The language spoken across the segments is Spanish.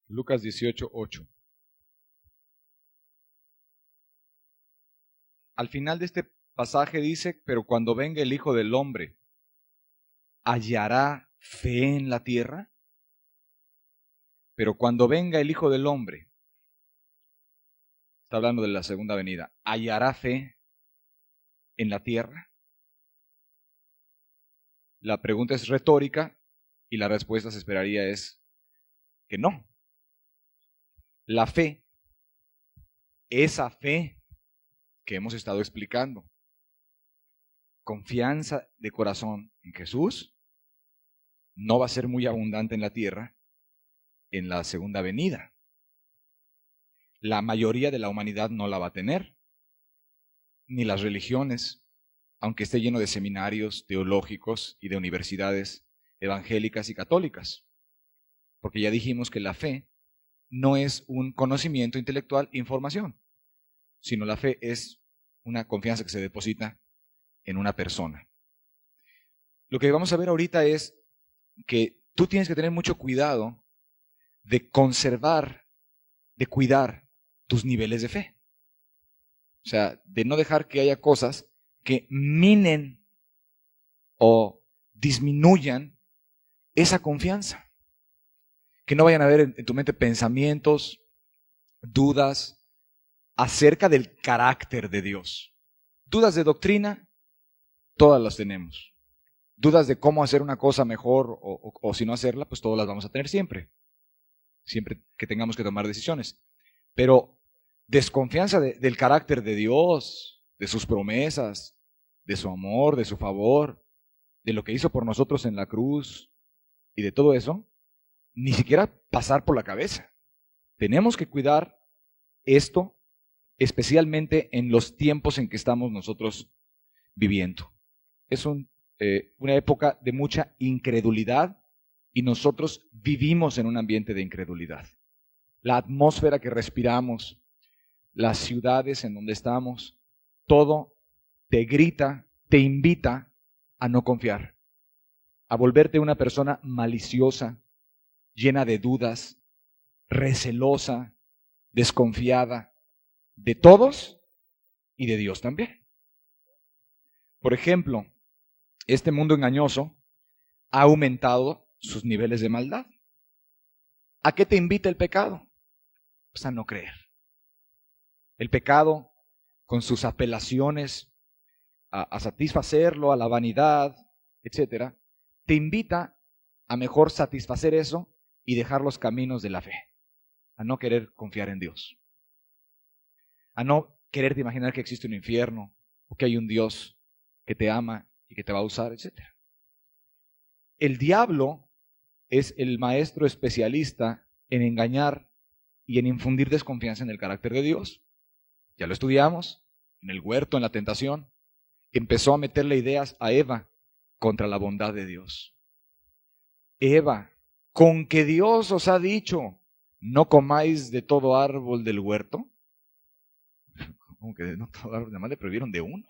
Lucas 18:8. Al final de este pasaje dice, pero cuando venga el Hijo del Hombre, ¿hallará fe en la tierra? Pero cuando venga el Hijo del Hombre, está hablando de la segunda venida, ¿hallará fe en la tierra? La pregunta es retórica y la respuesta se esperaría es que no. La fe, esa fe que hemos estado explicando, confianza de corazón en Jesús, no va a ser muy abundante en la tierra en la segunda venida. La mayoría de la humanidad no la va a tener, ni las religiones, aunque esté lleno de seminarios teológicos y de universidades evangélicas y católicas. Porque ya dijimos que la fe no es un conocimiento intelectual, información, sino la fe es una confianza que se deposita en una persona. Lo que vamos a ver ahorita es que tú tienes que tener mucho cuidado de conservar, de cuidar tus niveles de fe. O sea, de no dejar que haya cosas que minen o disminuyan esa confianza. Que no vayan a haber en tu mente pensamientos, dudas acerca del carácter de Dios. Dudas de doctrina, todas las tenemos. Dudas de cómo hacer una cosa mejor o si no hacerla, pues todas las vamos a tener siempre. Siempre que tengamos que tomar decisiones. Pero desconfianza del carácter de Dios, de sus promesas, de su amor, de su favor, de lo que hizo por nosotros en la cruz y de todo eso, ni siquiera pasar por la cabeza. Tenemos que cuidar esto, especialmente en los tiempos en que estamos nosotros viviendo. Es una época de mucha incredulidad y nosotros vivimos en un ambiente de incredulidad. La atmósfera que respiramos, las ciudades en donde estamos, todo te grita, te invita a no confiar, a volverte una persona maliciosa, llena de dudas, recelosa, desconfiada de todos y de Dios también. Por ejemplo, este mundo engañoso ha aumentado sus niveles de maldad. ¿A qué te invita el pecado? Pues a no creer. El pecado, con sus apelaciones a satisfacerlo, a la vanidad, etcétera, te invita a mejor satisfacer eso y dejar los caminos de la fe, a no querer confiar en Dios, a no quererte imaginar que existe un infierno o que hay un Dios que te ama y que te va a usar, etcétera. El diablo es el maestro especialista en engañar y en infundir desconfianza en el carácter de Dios. Ya lo estudiamos en el huerto, en la tentación. Empezó a meterle ideas a Eva contra la bondad de Dios. Eva, con que Dios os ha dicho, no comáis de todo árbol del huerto. Como que no todo árbol, nada más le prohibieron de uno.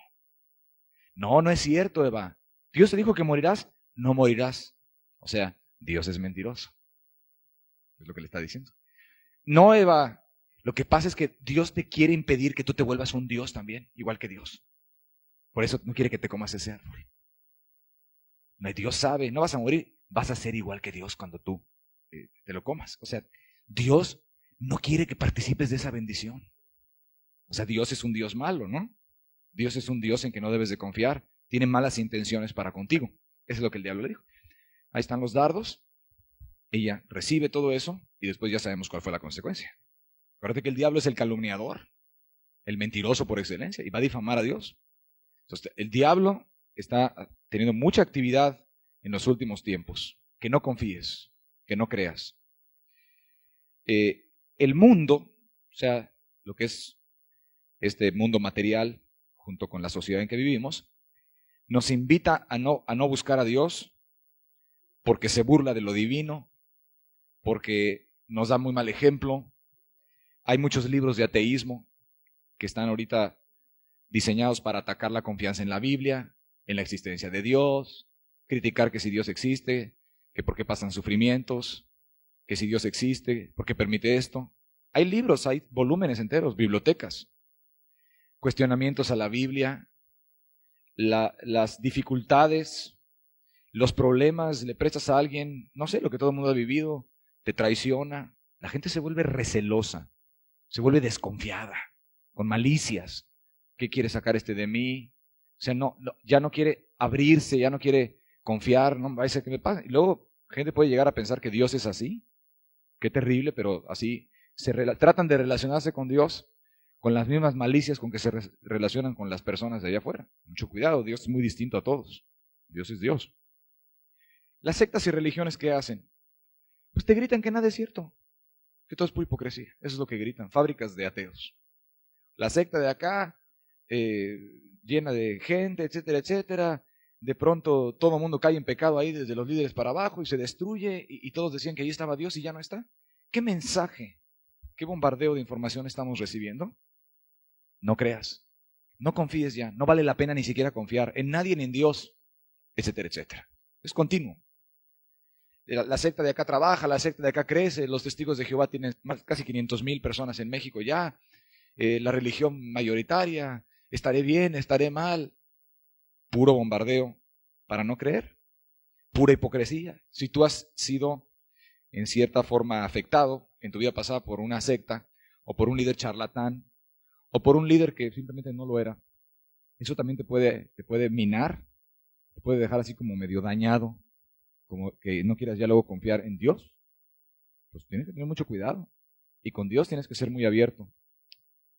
No, no es cierto, Eva. Dios te dijo que morirás, no morirás. O sea, Dios es mentiroso. Es lo que le está diciendo. No, Eva, lo que pasa es que Dios te quiere impedir que tú te vuelvas un Dios también, igual que Dios. Por eso no quiere que te comas ese árbol. No, Dios sabe, no vas a morir, vas a ser igual que Dios cuando tú te lo comas. O sea, Dios no quiere que participes de esa bendición. O sea, Dios es un Dios malo, ¿no? Dios es un Dios en que no debes de confiar. Tiene malas intenciones para contigo. Eso es lo que el diablo le dijo. Ahí están los dardos. Ella recibe todo eso y después ya sabemos cuál fue la consecuencia. Acuérdate que el diablo es el calumniador, el mentiroso por excelencia y va a difamar a Dios. Entonces, el diablo está teniendo mucha actividad en los últimos tiempos. Que no confíes, que no creas. El mundo, o sea, lo que es este mundo material, junto con la sociedad en que vivimos, nos invita a no buscar a Dios porque se burla de lo divino, porque nos da muy mal ejemplo. Hay muchos libros de ateísmo que están ahorita diseñados para atacar la confianza en la Biblia, en la existencia de Dios, criticar que si Dios existe, que por qué pasan sufrimientos. que si Dios existe, ¿por qué permite esto? Hay libros, hay volúmenes enteros, bibliotecas, cuestionamientos a la Biblia, las dificultades, los problemas, le prestas a alguien, no sé, lo que todo el mundo ha vivido, te traiciona, la gente se vuelve recelosa, se vuelve desconfiada, con malicias. ¿Qué quiere sacar este de mí? O sea, ya no quiere abrirse, ya no quiere confiar, no va a ser que me pasa. Y luego gente puede llegar a pensar que Dios es así. Qué terrible, pero así tratan de relacionarse con Dios con las mismas malicias con que se relacionan con las personas de allá afuera. Mucho cuidado, Dios es muy distinto a todos. Dios es Dios. Las sectas y religiones, ¿qué hacen? Pues te gritan que nada es cierto, que todo es pura hipocresía. Eso es lo que gritan, fábricas de ateos. La secta de acá, llena de gente, etcétera, etcétera. De pronto todo el mundo cae en pecado ahí desde los líderes para abajo y se destruye y todos decían que ahí estaba Dios y ya no está. ¿Qué mensaje, qué bombardeo de información estamos recibiendo? No creas, no confíes ya, no vale la pena ni siquiera confiar en nadie ni en Dios, etcétera, etcétera. Es continuo. La secta de acá trabaja, la secta de acá crece, los testigos de Jehová tienen casi 500,000 personas en México ya, la religión mayoritaria, estaré bien, estaré mal, puro bombardeo para no creer, pura hipocresía. Si tú has sido en cierta forma afectado en tu vida pasada por una secta o por un líder charlatán o por un líder que simplemente no lo era, eso también te puede minar, te puede dejar así como medio dañado, como que no quieras ya luego confiar en Dios. Pues tienes que tener mucho cuidado y con Dios tienes que ser muy abierto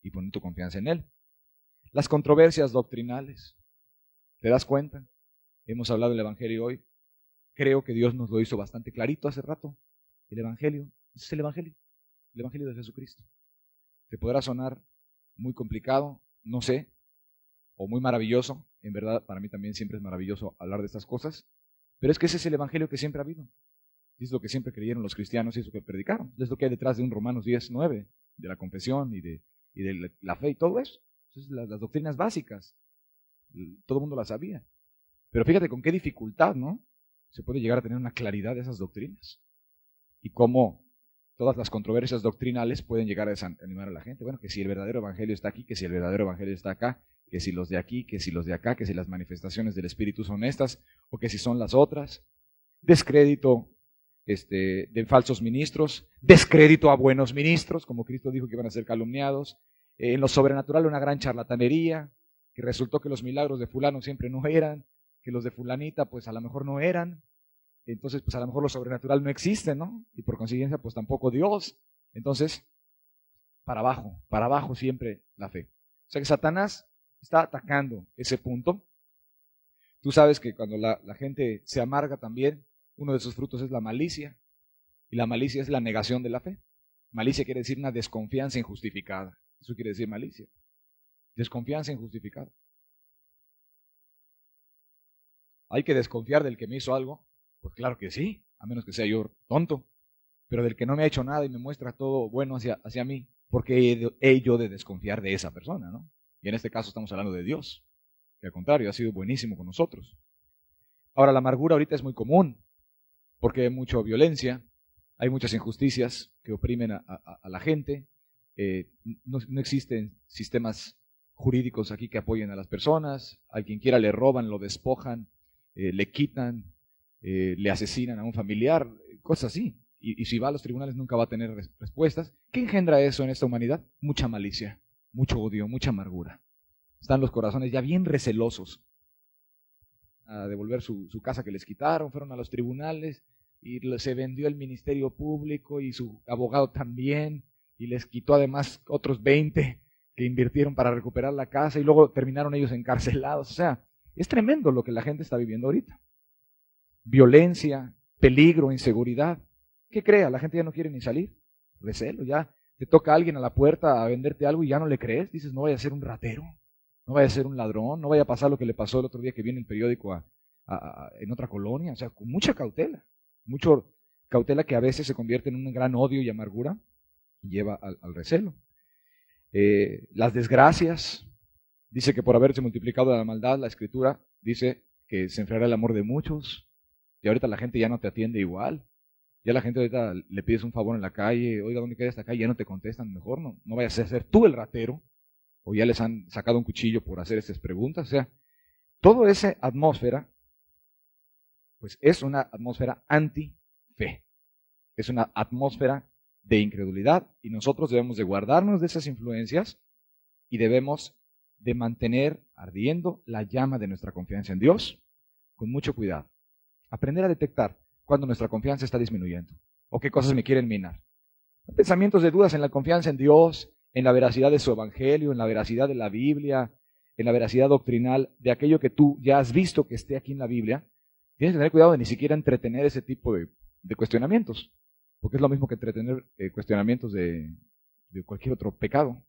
y poner tu confianza en Él. Las controversias doctrinales, ¿te das cuenta? Hemos hablado del Evangelio hoy. Creo que Dios nos lo hizo bastante clarito hace rato. El Evangelio, ese es el Evangelio de Jesucristo. Te podrá sonar muy complicado, no sé, o muy maravilloso. En verdad, para mí también siempre es maravilloso hablar de estas cosas. Pero es que ese es el Evangelio que siempre ha habido. Es lo que siempre creyeron los cristianos y es lo que predicaron. Es lo que hay detrás de un Romanos 10:9, de la confesión y de la fe y todo eso. Entonces, las doctrinas básicas, todo el mundo las sabía. Pero fíjate con qué dificultad, ¿no? Se puede llegar a tener una claridad de esas doctrinas. Y cómo todas las controversias doctrinales pueden llegar a desanimar a la gente. Bueno, que si el verdadero evangelio está aquí, que si el verdadero evangelio está acá, que si los de aquí, que si los de acá, que si las manifestaciones del Espíritu son estas, o que si son las otras. Descrédito de falsos ministros, descrédito a buenos ministros, como Cristo dijo que iban a ser calumniados. En lo sobrenatural una gran charlatanería, que resultó que los milagros de fulano siempre no eran, que los de fulanita pues a lo mejor no eran. Entonces, pues a lo mejor lo sobrenatural no existe, ¿no? Y por consiguiente, pues tampoco Dios. Entonces, para abajo siempre la fe. O sea que Satanás está atacando ese punto. Tú sabes que cuando la gente se amarga también, uno de sus frutos es la malicia. Y la malicia es la negación de la fe. Malicia quiere decir una desconfianza injustificada. Eso quiere decir malicia. Desconfianza injustificada. ¿Hay que desconfiar del que me hizo algo? Pues claro que sí, a menos que sea yo tonto. Pero del que no me ha hecho nada y me muestra todo bueno hacia mí, porque he yo de desconfiar de esa persona, ¿no? Y en este caso estamos hablando de Dios, que al contrario, ha sido buenísimo con nosotros. Ahora, la amargura ahorita es muy común, porque hay mucha violencia, hay muchas injusticias que oprimen a la gente, no existen sistemas jurídicos aquí que apoyen a las personas, a quien quiera le roban, lo despojan, le quitan, le asesinan a un familiar, cosas así. Y si va a los tribunales nunca va a tener respuestas. ¿Qué engendra eso en esta humanidad? Mucha malicia, mucho odio, mucha amargura. Están los corazones ya bien recelosos a devolver su casa que les quitaron, fueron a los tribunales y se vendió el ministerio público y su abogado también y les quitó además otros 20 que invirtieron para recuperar la casa y luego terminaron ellos encarcelados. O sea, es tremendo lo que la gente está viviendo ahorita. Violencia, peligro, inseguridad. ¿Qué crea? La gente ya no quiere ni salir. Recelo, ya te toca alguien a la puerta a venderte algo y ya no le crees. Dices, no vaya a ser un ratero, no vaya a ser un ladrón, no vaya a pasar lo que le pasó el otro día que viene el periódico en otra colonia. O sea, con mucha cautela que a veces se convierte en un gran odio y amargura y lleva al recelo. Las desgracias, dice que por haberse multiplicado la maldad, la Escritura dice que se enfriará el amor de muchos y ahorita la gente ya no te atiende igual. Ya la gente ahorita le pides un favor en la calle, oiga, ¿dónde queda esta calle? Ya no te contestan, mejor no vayas a ser tú el ratero, o ya les han sacado un cuchillo por hacer esas preguntas. O sea, toda esa atmósfera, pues es una atmósfera anti-fe, es una atmósfera de incredulidad, y nosotros debemos de guardarnos de esas influencias y debemos de mantener ardiendo la llama de nuestra confianza en Dios con mucho cuidado. Aprender a detectar cuando nuestra confianza está disminuyendo o qué cosas me quieren minar. Pensamientos de dudas en la confianza en Dios, en la veracidad de su evangelio, en la veracidad de la Biblia, en la veracidad doctrinal de aquello que tú ya has visto que esté aquí en la Biblia. Tienes que tener cuidado de ni siquiera entretener ese tipo de cuestionamientos, porque es lo mismo que entretener cuestionamientos de cualquier otro pecado,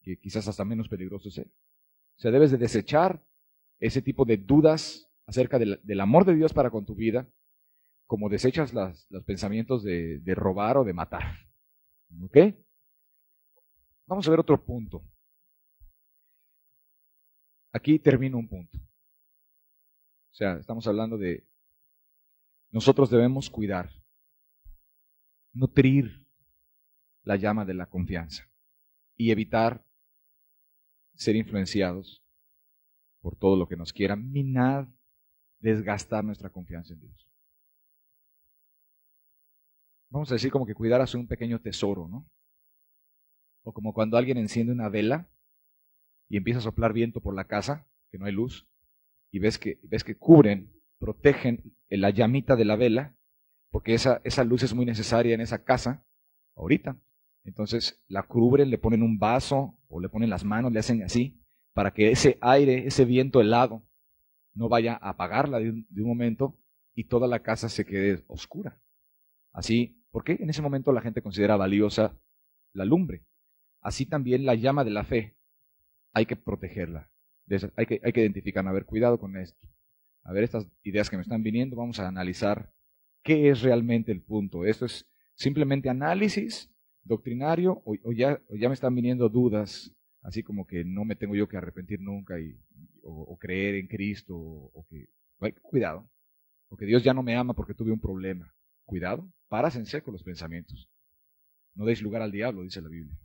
que quizás hasta menos peligroso sea. O sea, debes de desechar ese tipo de dudas acerca del amor de Dios para con tu vida, como desechas los pensamientos de robar o de matar. ¿Ok? Vamos a ver otro punto. Aquí termino un punto. O sea, estamos hablando de nosotros debemos cuidar, nutrir la llama de la confianza y evitar ser influenciados por todo lo que nos quiera minar, desgastar nuestra confianza en Dios. Vamos a decir como que cuidar a un pequeño tesoro, ¿no? O como cuando alguien enciende una vela y empieza a soplar viento por la casa, que no hay luz, y ves que cubren, protegen la llamita de la vela, porque esa luz es muy necesaria en esa casa, ahorita. Entonces la cubren, le ponen un vaso o le ponen las manos, le hacen así, para que ese aire, ese viento helado, no vaya a apagarla de un momento y toda la casa se quede oscura. Así, porque en ese momento la gente considera valiosa la lumbre. Así también la llama de la fe, hay que protegerla. Hay que identificar, a ver, cuidado con esto. A ver, estas ideas que me están viniendo, vamos a analizar qué es realmente el punto. ¿Esto es simplemente análisis doctrinario o ya me están viniendo dudas, así como que no me tengo yo que arrepentir nunca o creer en Cristo? Cuidado, porque Dios ya no me ama porque tuve un problema. Cuidado, paras en seco los pensamientos. No deis lugar al diablo, dice la Biblia.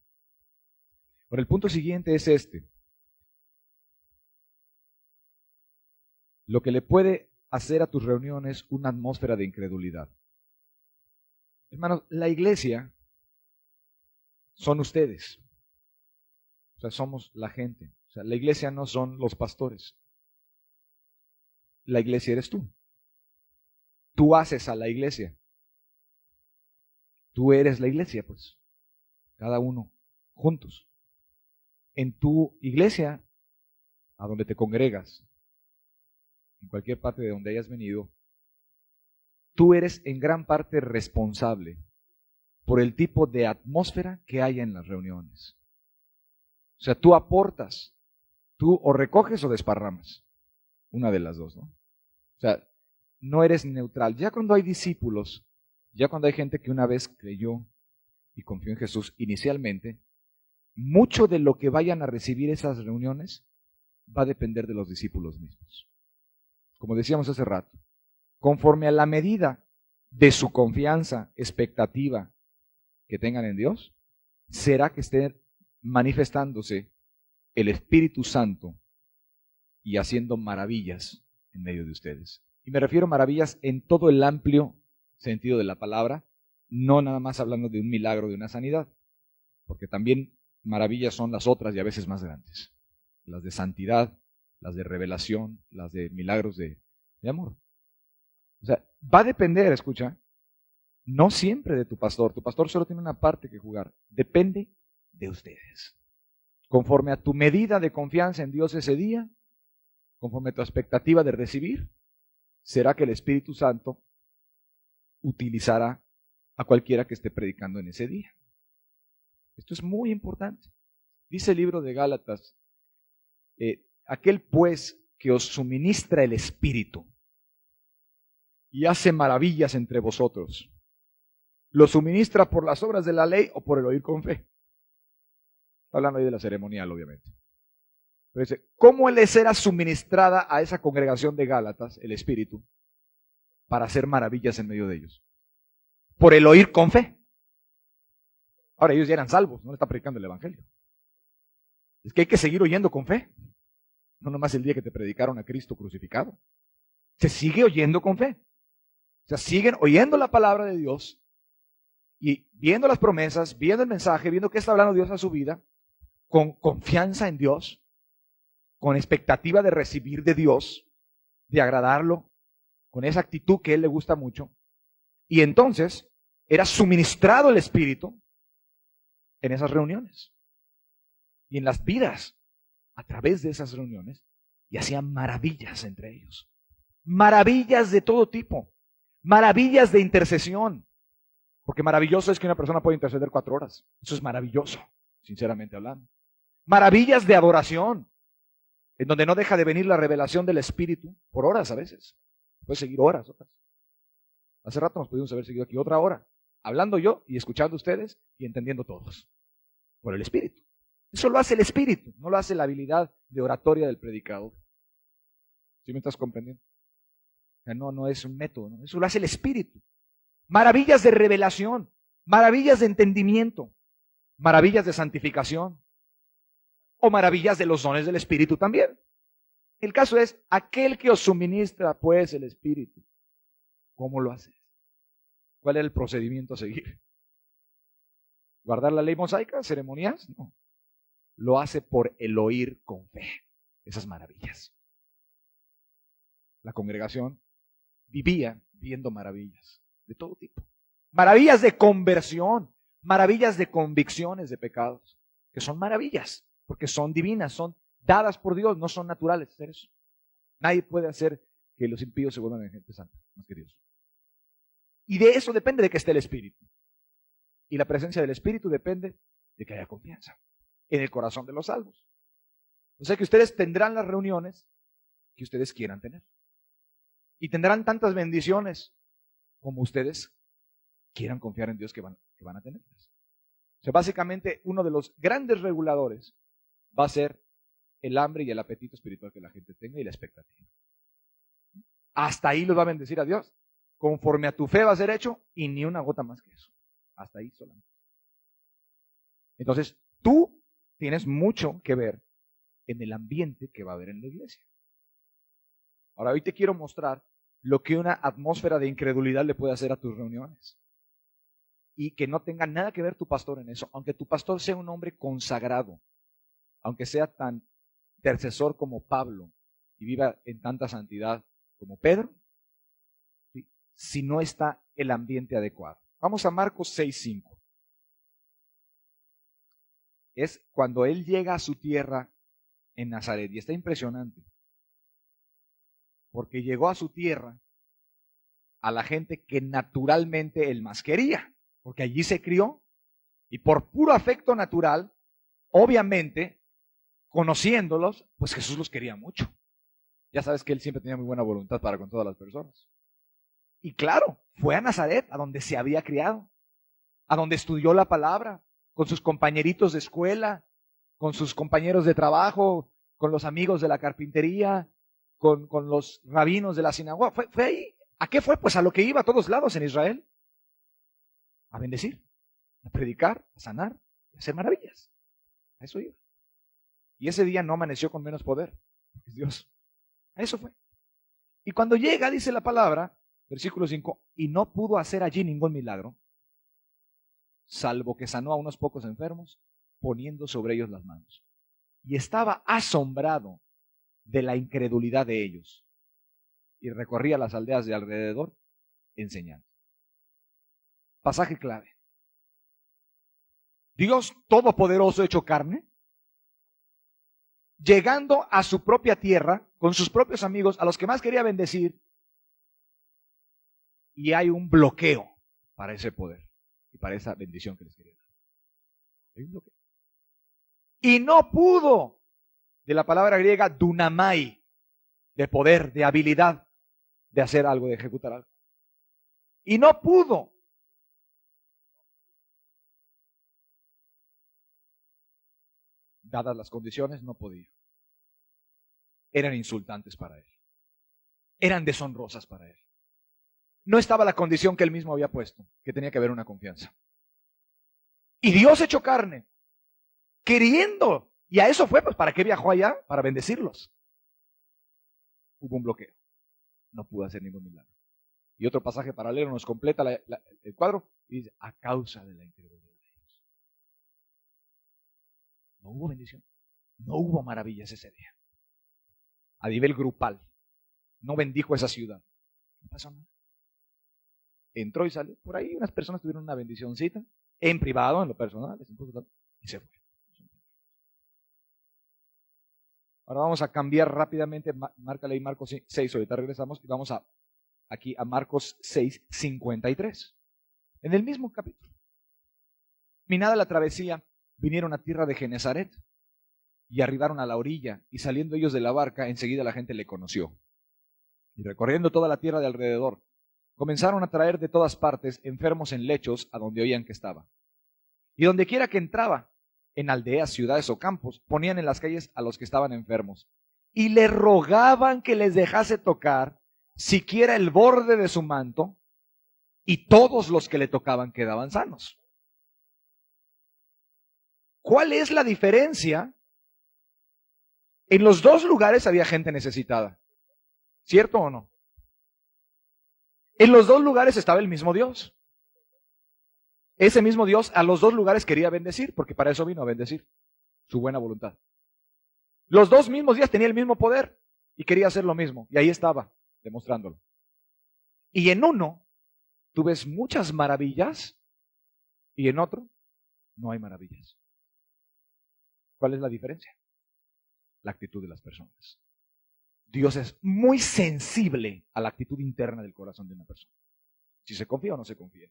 Ahora, el punto siguiente es este. Lo que le puede hacer a tus reuniones una atmósfera de incredulidad. Hermanos, la iglesia son ustedes. O sea, somos la gente. O sea, la iglesia no son los pastores. La iglesia eres tú. Tú haces a la iglesia. Tú eres la iglesia, pues. Cada uno juntos. En tu iglesia, a donde te congregas, en cualquier parte de donde hayas venido, tú eres en gran parte responsable por el tipo de atmósfera que haya en las reuniones. O sea, tú aportas, tú o recoges o desparramas. Una de las dos, ¿no? O sea, no eres neutral. Ya cuando hay discípulos, ya cuando hay gente que una vez creyó y confió en Jesús inicialmente, mucho de lo que vayan a recibir esas reuniones va a depender de los discípulos mismos. Como decíamos hace rato, conforme a la medida de su confianza, expectativa que tengan en Dios, será que esté manifestándose el Espíritu Santo y haciendo maravillas en medio de ustedes. Y me refiero a maravillas en todo el amplio sentido de la palabra, no nada más hablando de un milagro, de una sanidad, porque también maravillas son las otras y a veces más grandes, las de santidad, las de revelación, las de milagros de amor. O sea, va a depender, escucha, no siempre de tu pastor solo tiene una parte que jugar, depende de ustedes. Conforme a tu medida de confianza en Dios ese día, conforme a tu expectativa de recibir, será que el Espíritu Santo utilizará a cualquiera que esté predicando en ese día. Esto es muy importante. Dice el libro de Gálatas, aquel pues que os suministra el Espíritu y hace maravillas entre vosotros, ¿lo suministra por las obras de la ley o por el oír con fe? Está hablando ahí de la ceremonial, obviamente. Pero dice, ¿cómo les era suministrada a esa congregación de Gálatas el Espíritu para hacer maravillas en medio de ellos? por el oír con fe. Ahora ellos ya eran salvos, no le está predicando el evangelio. Es que hay que seguir oyendo con fe. No nomás el día que te predicaron a Cristo crucificado. Se sigue oyendo con fe. O sea, siguen oyendo la palabra de Dios y viendo las promesas, viendo el mensaje, viendo qué está hablando Dios a su vida, con confianza en Dios, con expectativa de recibir de Dios, de agradarlo, con esa actitud que a Él le gusta mucho. Y entonces era suministrado el Espíritu en esas reuniones y en las vidas a través de esas reuniones, y hacían maravillas entre ellos. Maravillas de todo tipo. Maravillas de intercesión. Porque maravilloso es que una persona pueda interceder 4 horas. Eso es maravilloso, sinceramente hablando. Maravillas de adoración, en donde no deja de venir la revelación del Espíritu por horas a veces. Puede seguir horas, otras. Hace rato nos pudimos haber seguido aquí otra hora, hablando yo y escuchando ustedes y entendiendo todos. Por el Espíritu. Eso lo hace el Espíritu, no lo hace la habilidad de oratoria del predicador. ¿Sí me estás comprendiendo? O sea, no es un método, ¿no? Eso lo hace el Espíritu. Maravillas de revelación, maravillas de entendimiento, maravillas de santificación o maravillas de los dones del Espíritu también. El caso es, aquel que os suministra pues el Espíritu, ¿cómo lo haces? ¿Cuál es el procedimiento a seguir? ¿Guardar la ley mosaica, ceremonias? No. Lo hace por el oír con fe, esas maravillas. La congregación vivía viendo maravillas de todo tipo. Maravillas de conversión, maravillas de convicciones de pecados, que son maravillas, porque son divinas, son dadas por Dios, no son naturales. Nadie puede hacer que los impíos se vuelvan gente santa, más que Dios. Y de eso depende de que esté el Espíritu. Y la presencia del Espíritu depende de que haya confianza en el corazón de los salvos. O sea que ustedes tendrán las reuniones que ustedes quieran tener. Y tendrán tantas bendiciones como ustedes quieran confiar en Dios que van a tenerlas. O sea, básicamente uno de los grandes reguladores va a ser el hambre y el apetito espiritual que la gente tenga y la expectativa. Hasta ahí los va a bendecir a Dios. Conforme a tu fe va a ser hecho y ni una gota más que eso. Hasta ahí solamente. Entonces, tú tienes mucho que ver en el ambiente que va a haber en la iglesia. Ahora, hoy te quiero mostrar lo que una atmósfera de incredulidad le puede hacer a tus reuniones. Y que no tenga nada que ver tu pastor en eso, aunque tu pastor sea un hombre consagrado, aunque sea tan intercesor como Pablo y viva en tanta santidad como Pedro, ¿sí? Si no está el ambiente adecuado. Vamos a Marcos 6:5. Es cuando él llega a su tierra en Nazaret, y está impresionante, porque llegó a su tierra a la gente que naturalmente él más quería, porque allí se crió, y por puro afecto natural, obviamente, conociéndolos, pues Jesús los quería mucho. Ya sabes que él siempre tenía muy buena voluntad para con todas las personas. Y claro, fue a Nazaret, a donde se había criado, a donde estudió la palabra, con sus compañeritos de escuela, con sus compañeros de trabajo, con los amigos de la carpintería, con los rabinos de la sinagoga. Fue ahí. ¿A qué fue? Pues a lo que iba a todos lados en Israel. A bendecir, a predicar, a sanar, a hacer maravillas. A eso iba. Y ese día no amaneció con menos poder. Es Dios. A eso fue. Y cuando llega, dice la palabra, versículo 5, y no pudo hacer allí ningún milagro, salvo que sanó a unos pocos enfermos, poniendo sobre ellos las manos. Y estaba asombrado de la incredulidad de ellos. Y recorría las aldeas de alrededor enseñando. Pasaje clave. Dios Todopoderoso hecho carne, llegando a su propia tierra, con sus propios amigos, a los que más quería bendecir, y hay un bloqueo para ese poder y para esa bendición que les quería dar. Hay un bloqueo. Y no pudo, de la palabra griega dunamai, de poder, de habilidad, de hacer algo, de ejecutar algo. Y no pudo. Dadas las condiciones, no podía. Eran insultantes para él. Eran deshonrosas para él. no estaba la condición que él mismo había puesto, que tenía que haber una confianza. Y Dios hecho carne, queriendo, y a eso fue, pues, ¿para qué viajó allá? Para bendecirlos. Hubo un bloqueo, no pudo hacer ningún milagro. Y otro pasaje paralelo nos completa el cuadro y dice, a causa de la incredulidad de ellos. No hubo bendición, no hubo maravillas ese día. A nivel grupal, no bendijo esa ciudad. No pasó nada. Entró y salió. Por ahí unas personas tuvieron una bendicioncita, en privado, en lo personal, y se fue. Ahora vamos a cambiar rápidamente, márcale ahí Marcos 6, ahorita regresamos y vamos aquí a Marcos 6, 53. En el mismo capítulo. Minada la travesía, vinieron a tierra de Genezaret y arribaron a la orilla, y saliendo ellos de la barca, enseguida la gente le conoció. Y recorriendo toda la tierra de alrededor, comenzaron a traer de todas partes enfermos en lechos a donde oían que estaba. Y donde quiera que entraba, en aldeas, ciudades o campos, ponían en las calles a los que estaban enfermos. Y le rogaban que les dejase tocar siquiera el borde de su manto, y todos los que le tocaban quedaban sanos. ¿Cuál es la diferencia? En los dos lugares había gente necesitada. ¿Cierto o no? En los dos lugares estaba el mismo Dios. Ese mismo Dios a los dos lugares quería bendecir, porque para eso vino a bendecir, su buena voluntad. Los dos mismos días tenía el mismo poder y quería hacer lo mismo. Y ahí estaba, demostrándolo. Y en uno, tú ves muchas maravillas y en otro, no hay maravillas. ¿Cuál es la diferencia? La actitud de las personas. Dios es muy sensible a la actitud interna del corazón de una persona. Si se confía o no se confía.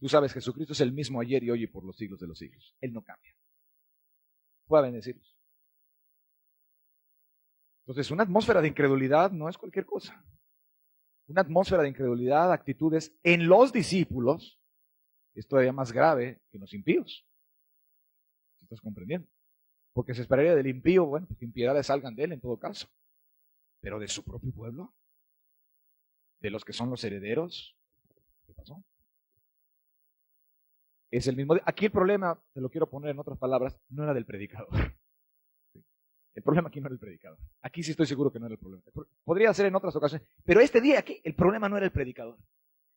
Tú sabes, Jesucristo es el mismo ayer y hoy y por los siglos de los siglos. Él no cambia. Puede bendecirlos. Entonces, una atmósfera de incredulidad no es cualquier cosa. Una atmósfera de incredulidad, actitudes en los discípulos, es todavía más grave que en los impíos. ¿Estás comprendiendo? Porque se esperaría del impío, bueno, pues que impiedades salgan de él en todo caso. Pero de su propio pueblo, de los que son los herederos, ¿qué pasó? Es el mismo. Aquí el problema, te lo quiero poner en otras palabras, no era del predicador. El problema aquí no era el predicador. Aquí sí estoy seguro que no era el problema. Podría ser en otras ocasiones, pero este día aquí el problema no era el predicador.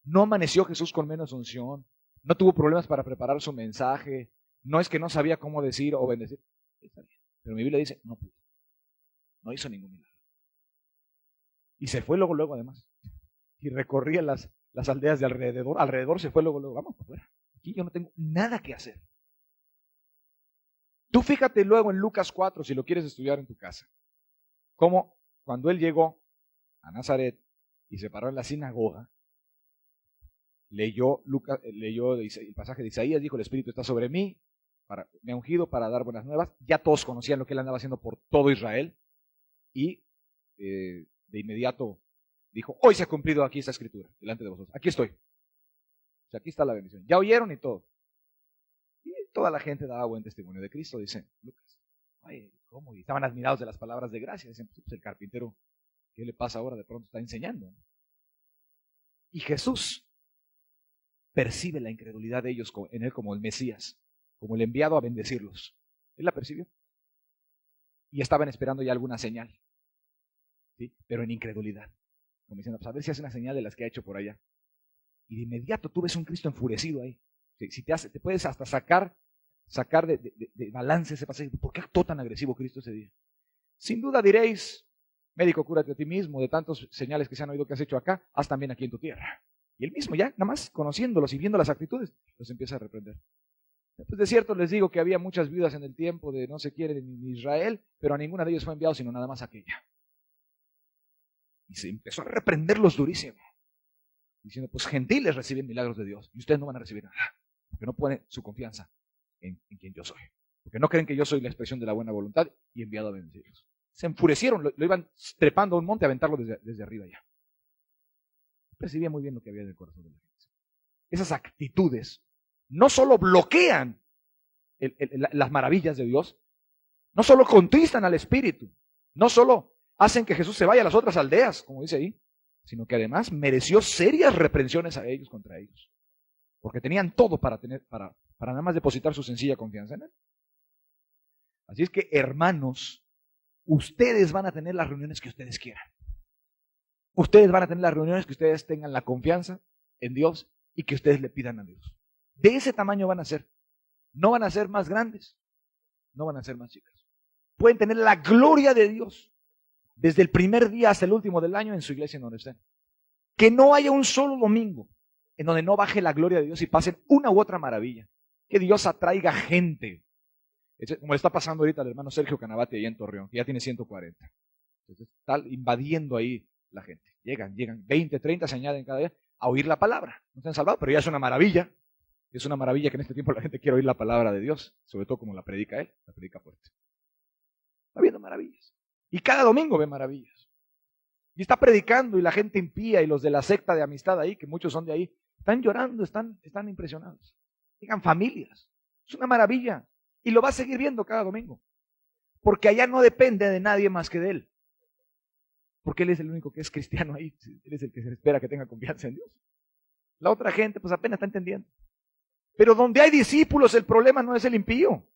No amaneció Jesús con menos unción, no tuvo problemas para preparar su mensaje, no es que no sabía cómo decir o bendecir. Pero mi Biblia dice, no pudo. No hizo ningún milagro. Y se fue luego además. Y recorría las aldeas de alrededor. Alrededor se fue luego, vamos para afuera. Aquí yo no tengo nada que hacer. Tú fíjate luego en Lucas 4, si lo quieres estudiar en tu casa, cómo cuando él llegó a Nazaret y se paró en la sinagoga, leyó el pasaje de Isaías, dijo, el Espíritu está sobre mí, me ha ungido para dar buenas nuevas. Ya todos conocían lo que él andaba haciendo por todo Israel y de inmediato dijo, hoy se ha cumplido aquí esta escritura, delante de vosotros. Aquí estoy. O sea, aquí está la bendición. Ya oyeron y todo. Y toda la gente daba buen testimonio de Cristo, dice Lucas. Ay, ¿cómo? Y estaban admirados de las palabras de gracia. Dicen, pues el carpintero, ¿qué le pasa ahora? De pronto está enseñando. Y Jesús percibe la incredulidad de ellos en él como el Mesías, como el enviado a bendecirlos. Él la percibió. Y estaban esperando ya alguna señal. ¿Sí? Pero en incredulidad. Como diciendo, pues a ver si hace una señal de las que ha hecho por allá. Y de inmediato tú ves un Cristo enfurecido ahí. Si te puedes hasta sacar de balance ese pasaje. ¿Por qué actuó tan agresivo Cristo ese día? Sin duda diréis, médico, cúrate a ti mismo, de tantos señales que se han oído que has hecho acá, haz también aquí en tu tierra. Y él mismo ya, nada más conociéndolos y viendo las actitudes, los empieza a reprender. Pues de cierto les digo que había muchas viudas en el tiempo de no sé quién en Israel, pero a ninguna de ellos fue enviado, sino nada más aquella. Y se empezó a reprenderlos durísimo. Diciendo, pues gentiles reciben milagros de Dios y ustedes no van a recibir nada, porque no ponen su confianza en quien yo soy, porque no creen que yo soy la expresión de la buena voluntad y enviado a bendecirlos. Se enfurecieron, lo iban trepando a un monte a aventarlo desde arriba ya. Percibía muy bien lo que había en el corazón de la gente. Esas actitudes no solo bloquean las maravillas de Dios, no solo contristan al Espíritu, no solo hacen que Jesús se vaya a las otras aldeas, como dice ahí, sino que además mereció serias reprensiones a ellos contra ellos. Porque tenían todo para nada más depositar su sencilla confianza en Él. Así es que, hermanos, ustedes van a tener las reuniones que ustedes quieran. Ustedes van a tener las reuniones que ustedes tengan la confianza en Dios y que ustedes le pidan a Dios. De ese tamaño van a ser. No van a ser más grandes, no van a ser más chicas. Pueden tener la gloria de Dios desde el primer día hasta el último del año en su iglesia en donde estén. Que no haya un solo domingo en donde no baje la gloria de Dios y pasen una u otra maravilla. Que Dios atraiga gente. Como le está pasando ahorita al hermano Sergio Canavati ahí en Torreón, que ya tiene 140. Entonces está invadiendo ahí la gente. Llegan 20, 30, se añaden cada día a oír la palabra. No se han salvado, pero ya es una maravilla. Es una maravilla que en este tiempo la gente quiere oír la palabra de Dios, sobre todo como la predica Él, la predica fuerte. Está viendo maravillas. Y cada domingo ve maravillas. Y está predicando y la gente impía y los de la secta de amistad ahí, que muchos son de ahí, están llorando, están impresionados. Llegan familias. Es una maravilla. Y lo va a seguir viendo cada domingo. Porque allá no depende de nadie más que de Él. Porque Él es el único que es cristiano ahí. Él es el que se espera que tenga confianza en Dios. La otra gente pues apenas está entendiendo. Pero donde hay discípulos, el problema no es el impío.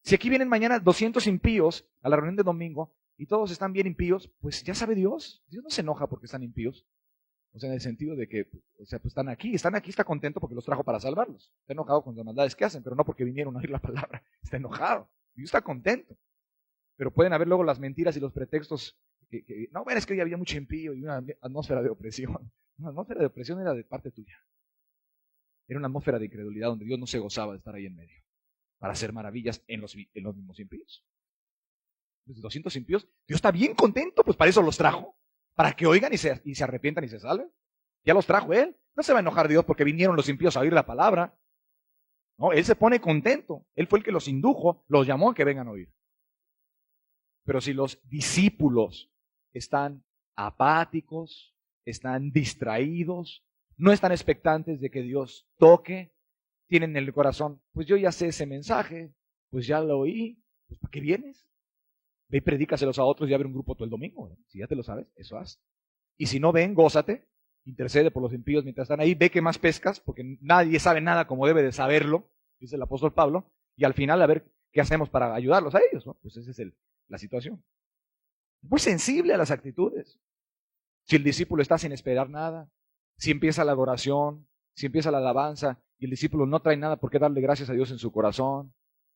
Si aquí vienen mañana 200 impíos a la reunión de domingo y todos están bien impíos, pues ya sabe Dios. Dios no se enoja porque están impíos. O sea, en el sentido de que, pues están aquí, está contento porque los trajo para salvarlos. Está enojado con las maldades que hacen, pero no porque vinieron a oír la palabra. Está enojado. Dios está contento. Pero pueden haber luego las mentiras y los pretextos. No, bueno, es que hoy había mucho impío y una atmósfera de opresión. Una atmósfera de opresión era de parte tuya. Era una atmósfera de incredulidad donde Dios no se gozaba de estar ahí en medio para hacer maravillas en los mismos impíos. Desde 200 impíos, Dios está bien contento, pues para eso los trajo. Para que oigan y se arrepientan y se salven. Ya los trajo Él. No se va a enojar Dios porque vinieron los impíos a oír la palabra. No, Él se pone contento. Él fue el que los indujo, los llamó a que vengan a oír. Pero si los discípulos están apáticos, están distraídos, no están expectantes de que Dios toque, tienen en el corazón, pues yo ya sé ese mensaje, pues ya lo oí, pues ¿para qué vienes? Ve y predícaselos a otros y abre un grupo todo el domingo. ¿No? Si ya te lo sabes, eso haz. Y si no ven, gózate, intercede por los impíos mientras están ahí, ve que más pescas, porque nadie sabe nada como debe de saberlo, dice el apóstol Pablo, y al final a ver qué hacemos para ayudarlos a ellos. ¿No? Pues esa es la situación. Muy sensible a las actitudes. Si el discípulo está sin esperar nada, si empieza la adoración, si empieza la alabanza, y el discípulo no trae nada por qué darle gracias a Dios en su corazón,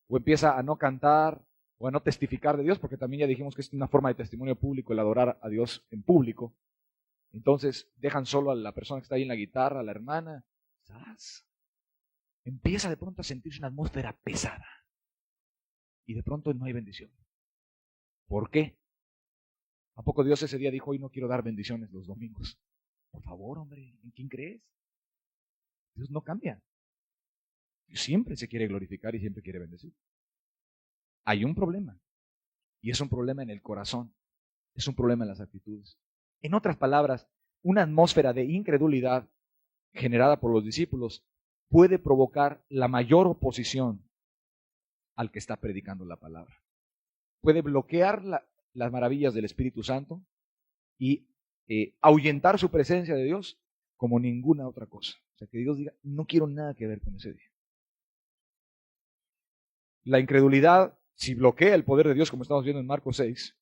o empieza a no cantar, o a no testificar de Dios, porque también ya dijimos que es una forma de testimonio público el adorar a Dios en público. Entonces dejan solo a la persona que está ahí en la guitarra, a la hermana. ¿Sabes? Empieza de pronto a sentirse una atmósfera pesada. Y de pronto no hay bendición. ¿Por qué? ¿A poco Dios ese día dijo, hoy no quiero dar bendiciones los domingos? Por favor, hombre, ¿en quién crees? Dios no cambia. Dios siempre se quiere glorificar y siempre quiere bendecir. Hay un problema. Y es un problema en el corazón. Es un problema en las actitudes. En otras palabras, una atmósfera de incredulidad generada por los discípulos puede provocar la mayor oposición al que está predicando la palabra. Puede bloquear las maravillas del Espíritu Santo y ahuyentar su presencia de Dios como ninguna otra cosa. O sea, que Dios diga, no quiero nada que ver con ese día. La incredulidad, si bloquea el poder de Dios, como estamos viendo en Marcos 6,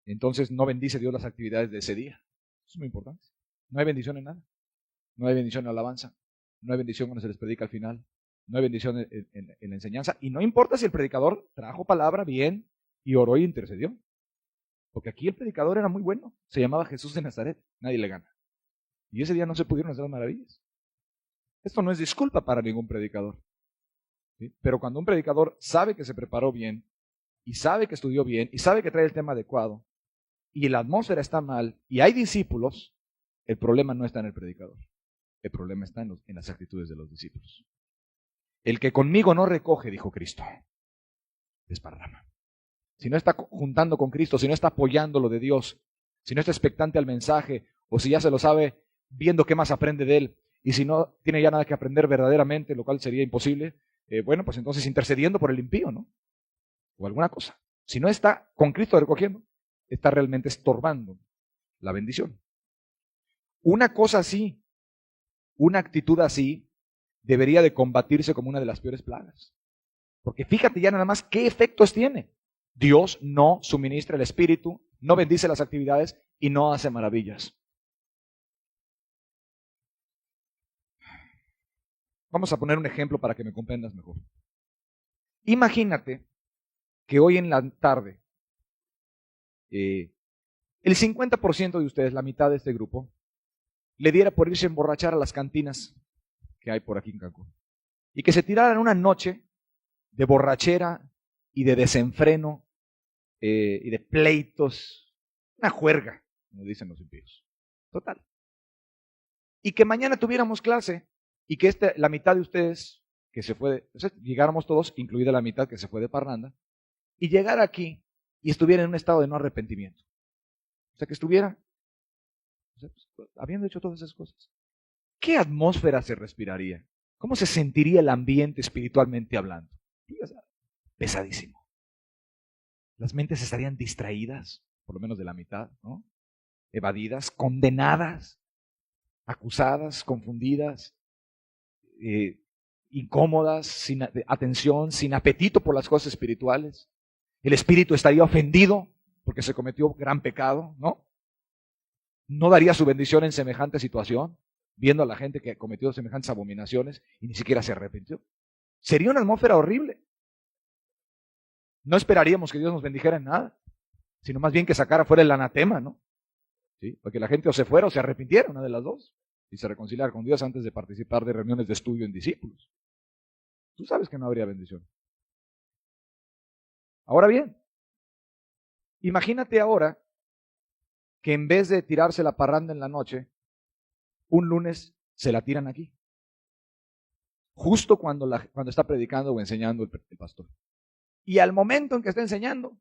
entonces no bendice Dios las actividades de ese día. Eso es muy importante. No hay bendición en nada. No hay bendición en la alabanza. No hay bendición cuando se les predica al final. No hay bendición en la enseñanza. Y no importa si el predicador trajo palabra bien y oró y intercedió. Porque aquí el predicador era muy bueno. Se llamaba Jesús de Nazaret. Nadie le gana. Y ese día no se pudieron hacer las maravillas. Esto no es disculpa para ningún predicador. ¿Sí? Pero cuando un predicador sabe que se preparó bien, y sabe que estudió bien, y sabe que trae el tema adecuado, y la atmósfera está mal, y hay discípulos, el problema no está en el predicador. El problema está en las actitudes de los discípulos. El que conmigo no recoge, dijo Cristo, desparrama. Si no está juntando con Cristo, si no está apoyando lo de Dios, si no está expectante al mensaje, o si ya se lo sabe, viendo qué más aprende de él, y si no tiene ya nada que aprender verdaderamente, lo cual sería imposible, bueno, pues entonces intercediendo por el impío, ¿no? O alguna cosa. Si no está con Cristo recogiendo, está realmente estorbando la bendición. Una cosa así, una actitud así, debería de combatirse como una de las peores plagas. Porque fíjate ya nada más qué efectos tiene. Dios no suministra el Espíritu, no bendice las actividades y no hace maravillas. Vamos a poner un ejemplo para que me comprendas mejor. Imagínate que hoy en la tarde, el 50% de ustedes, la mitad de este grupo, le diera por irse a emborrachar a las cantinas que hay por aquí en Cancún. Y que se tiraran una noche de borrachera y de desenfreno y de pleitos, una juerga, como dicen los impíos. Total. Y que mañana tuviéramos clase y que la mitad de ustedes que se fue, llegáramos todos, incluida la mitad que se fue de parranda, y llegar aquí y estuviera en un estado de no arrepentimiento. O sea, que estuviera habiendo hecho todas esas cosas. ¿Qué atmósfera se respiraría? ¿Cómo se sentiría el ambiente espiritualmente hablando? Pesadísimo. Las mentes estarían distraídas, por lo menos de la mitad, ¿no? Evadidas, condenadas, acusadas, confundidas, incómodas, sin atención, sin apetito por las cosas espirituales. El espíritu estaría ofendido porque se cometió gran pecado, ¿no? No daría su bendición en semejante situación, viendo a la gente que cometió semejantes abominaciones y ni siquiera se arrepintió. Sería una atmósfera horrible. No esperaríamos que Dios nos bendijera en nada, sino más bien que sacara fuera el anatema, ¿no? ¿Sí? Porque la gente o se fuera o se arrepintiera, una de las dos, y se reconciliara con Dios antes de participar de reuniones de estudio en discípulos. Tú sabes que no habría bendición. Ahora bien, imagínate ahora que en vez de tirarse la parranda en la noche, un lunes se la tiran aquí. Justo cuando está predicando o enseñando el pastor. Y al momento en que está enseñando,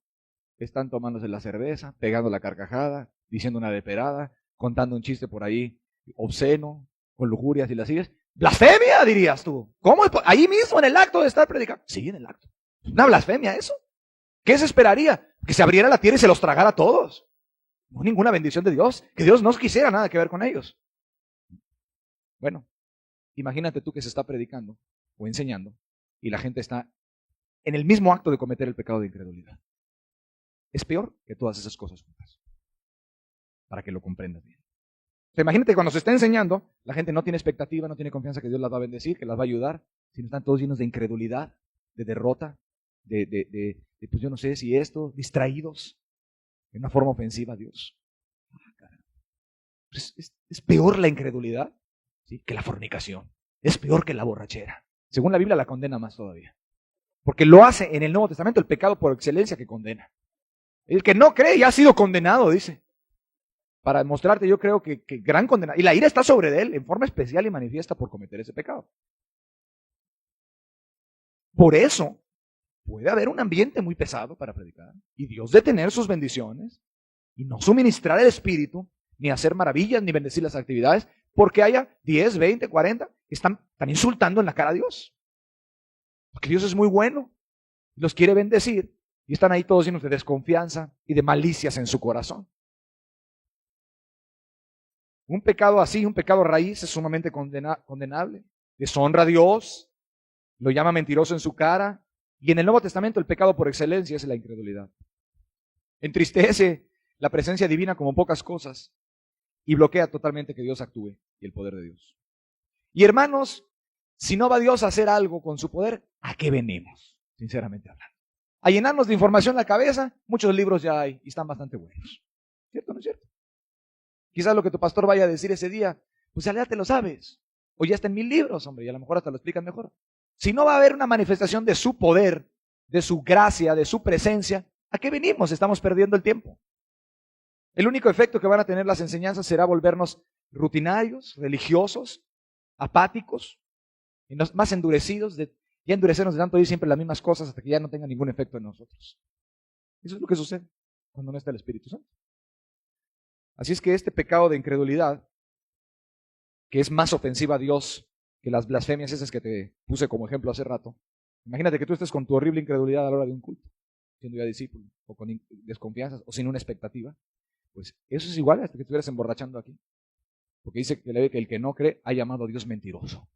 están tomándose la cerveza, pegando la carcajada, diciendo una leperada, contando un chiste por ahí obsceno, con lujurias y lascivias. ¡Blasfemia!, dirías tú. ¿Cómo? Ahí mismo en el acto de estar predicando. Sí, en el acto. ¿Una blasfemia eso? ¿Qué se esperaría? Que se abriera la tierra y se los tragara a todos. No ninguna bendición de Dios. Que Dios no quisiera nada que ver con ellos. Bueno, imagínate tú que se está predicando o enseñando y la gente está en el mismo acto de cometer el pecado de incredulidad. Es peor que todas esas cosas juntas. Para que lo comprendas bien. O sea, imagínate cuando se está enseñando, la gente no tiene expectativa, no tiene confianza que Dios las va a bendecir, que las va a ayudar, sino están todos llenos de incredulidad, de derrota, pues yo no sé si esto, distraídos, de una forma ofensiva a Dios. Es peor la incredulidad, ¿sí?, que la fornicación. Es peor que la borrachera. Según la Biblia la condena más todavía. Porque lo hace en el Nuevo Testamento el pecado por excelencia que condena. El que no cree ya ha sido condenado, dice. Para demostrarte, yo creo que gran condena. Y la ira está sobre él en forma especial y manifiesta por cometer ese pecado. Por eso puede haber un ambiente muy pesado para predicar. Y Dios detener sus bendiciones y no suministrar el Espíritu, ni hacer maravillas, ni bendecir las actividades, porque haya 10, 20, 40 que están insultando en la cara a Dios. Porque Dios es muy bueno, los quiere bendecir y están ahí todos llenos de desconfianza y de malicias en su corazón. Un pecado así, un pecado raíz, es sumamente condenable. Deshonra a Dios, lo llama mentiroso en su cara. Y en el Nuevo Testamento el pecado por excelencia es la incredulidad. Entristece la presencia divina como pocas cosas y bloquea totalmente que Dios actúe y el poder de Dios. Y hermanos, si no va Dios a hacer algo con su poder, ¿a qué venimos? Sinceramente hablando. A llenarnos de información la cabeza, muchos libros ya hay y están bastante buenos. ¿Cierto o no es cierto? Quizás lo que tu pastor vaya a decir ese día, pues ya te lo sabes. O ya está en 1000 libros, hombre, y a lo mejor hasta lo explican mejor. Si no va a haber una manifestación de su poder, de su gracia, de su presencia, ¿a qué venimos? Estamos perdiendo el tiempo. El único efecto que van a tener las enseñanzas será volvernos rutinarios, religiosos, apáticos, y más endurecidos, ya endurecernos de tanto oír siempre las mismas cosas hasta que ya no tengan ningún efecto en nosotros. Eso es lo que sucede cuando no está el Espíritu Santo. Así es que este pecado de incredulidad, que es más ofensiva a Dios que las blasfemias esas que te puse como ejemplo hace rato, imagínate que tú estés con tu horrible incredulidad a la hora de un culto. siendo ya discípulo, o con desconfianzas, o sin una expectativa, pues eso es igual hasta que estuvieras emborrachando aquí. Porque dice que el que no cree ha llamado a Dios mentiroso.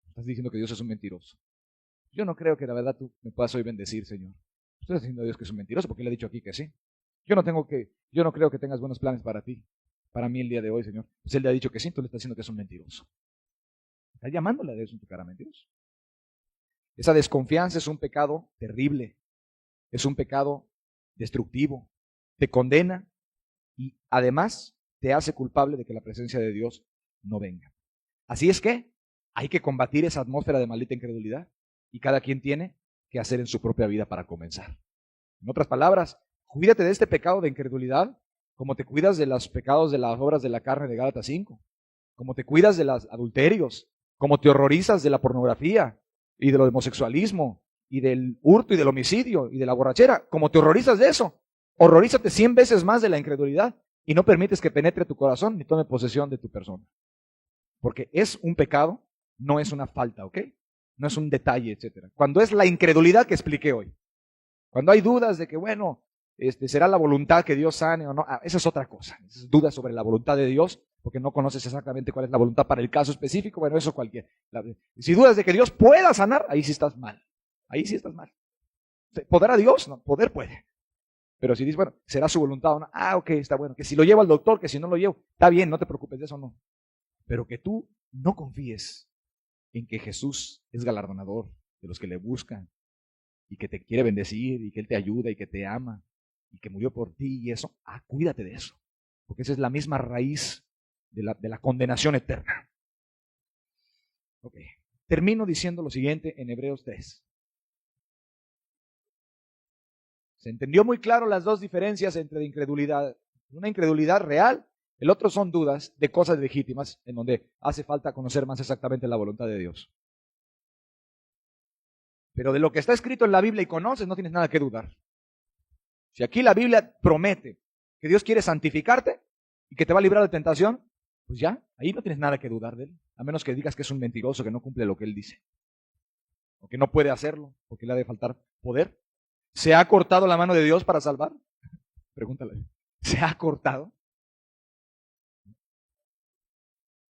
Estás diciendo que Dios es un mentiroso. Yo no creo que la verdad tú me puedas hoy bendecir, Señor. Estás diciendo a Dios que es un mentiroso porque Él ha dicho aquí que sí. Yo no creo que tengas buenos planes para ti, para mí el día de hoy, Señor. Pues Él le ha dicho que sí, tú le estás diciendo que es un mentiroso. Estás llamándole a Dios en tu cara mentiroso. Esa desconfianza es un pecado terrible. Es un pecado destructivo. Te condena y además te hace culpable de que la presencia de Dios no venga. Así es que hay que combatir esa atmósfera de maldita incredulidad y cada quien tiene que hacer en su propia vida para comenzar. En otras palabras, cuídate de este pecado de incredulidad como te cuidas de los pecados de las obras de la carne de Gálatas 5, como te cuidas de los adulterios, como te horrorizas de la pornografía y del homosexualismo y del hurto y del homicidio y de la borrachera, como te horrorizas de eso. Horrorízate 100 veces más de la incredulidad y no permites que penetre tu corazón ni tome posesión de tu persona. Porque es un pecado, no es una falta, ¿ok? No es un detalle, etc. Cuando es la incredulidad que expliqué hoy. Cuando hay dudas de que, bueno, será la voluntad que Dios sane o no, esa es otra cosa. Esas dudas sobre la voluntad de Dios, porque no conoces exactamente cuál es la voluntad para el caso específico, bueno, eso cualquier. Si dudas de que Dios pueda sanar, ahí sí estás mal. Ahí sí estás mal. ¿Podrá Dios? No, poder puede. Pero si dices, bueno, será su voluntad o no, ok, está bueno. Que si lo llevo al doctor, que si no lo llevo, está bien, no te preocupes de eso, no. Pero que tú no confíes en que Jesús es galardonador de los que le buscan y que te quiere bendecir y que Él te ayuda y que te ama y que murió por ti y eso, cuídate de eso. Porque esa es la misma raíz de la condenación eterna. Ok, termino diciendo lo siguiente en Hebreos 3. Se entendió muy claro las dos diferencias entre incredulidad. Una incredulidad real, el otro son dudas de cosas legítimas, en donde hace falta conocer más exactamente la voluntad de Dios. Pero de lo que está escrito en la Biblia y conoces, no tienes nada que dudar. Si aquí la Biblia promete que Dios quiere santificarte y que te va a librar de tentación, pues ya, ahí no tienes nada que dudar de Él. A menos que digas que es un mentiroso, que no cumple lo que Él dice. O que no puede hacerlo, porque le ha de faltar poder. ¿Se ha cortado la mano de Dios para salvar? Pregúntale. ¿Se ha cortado?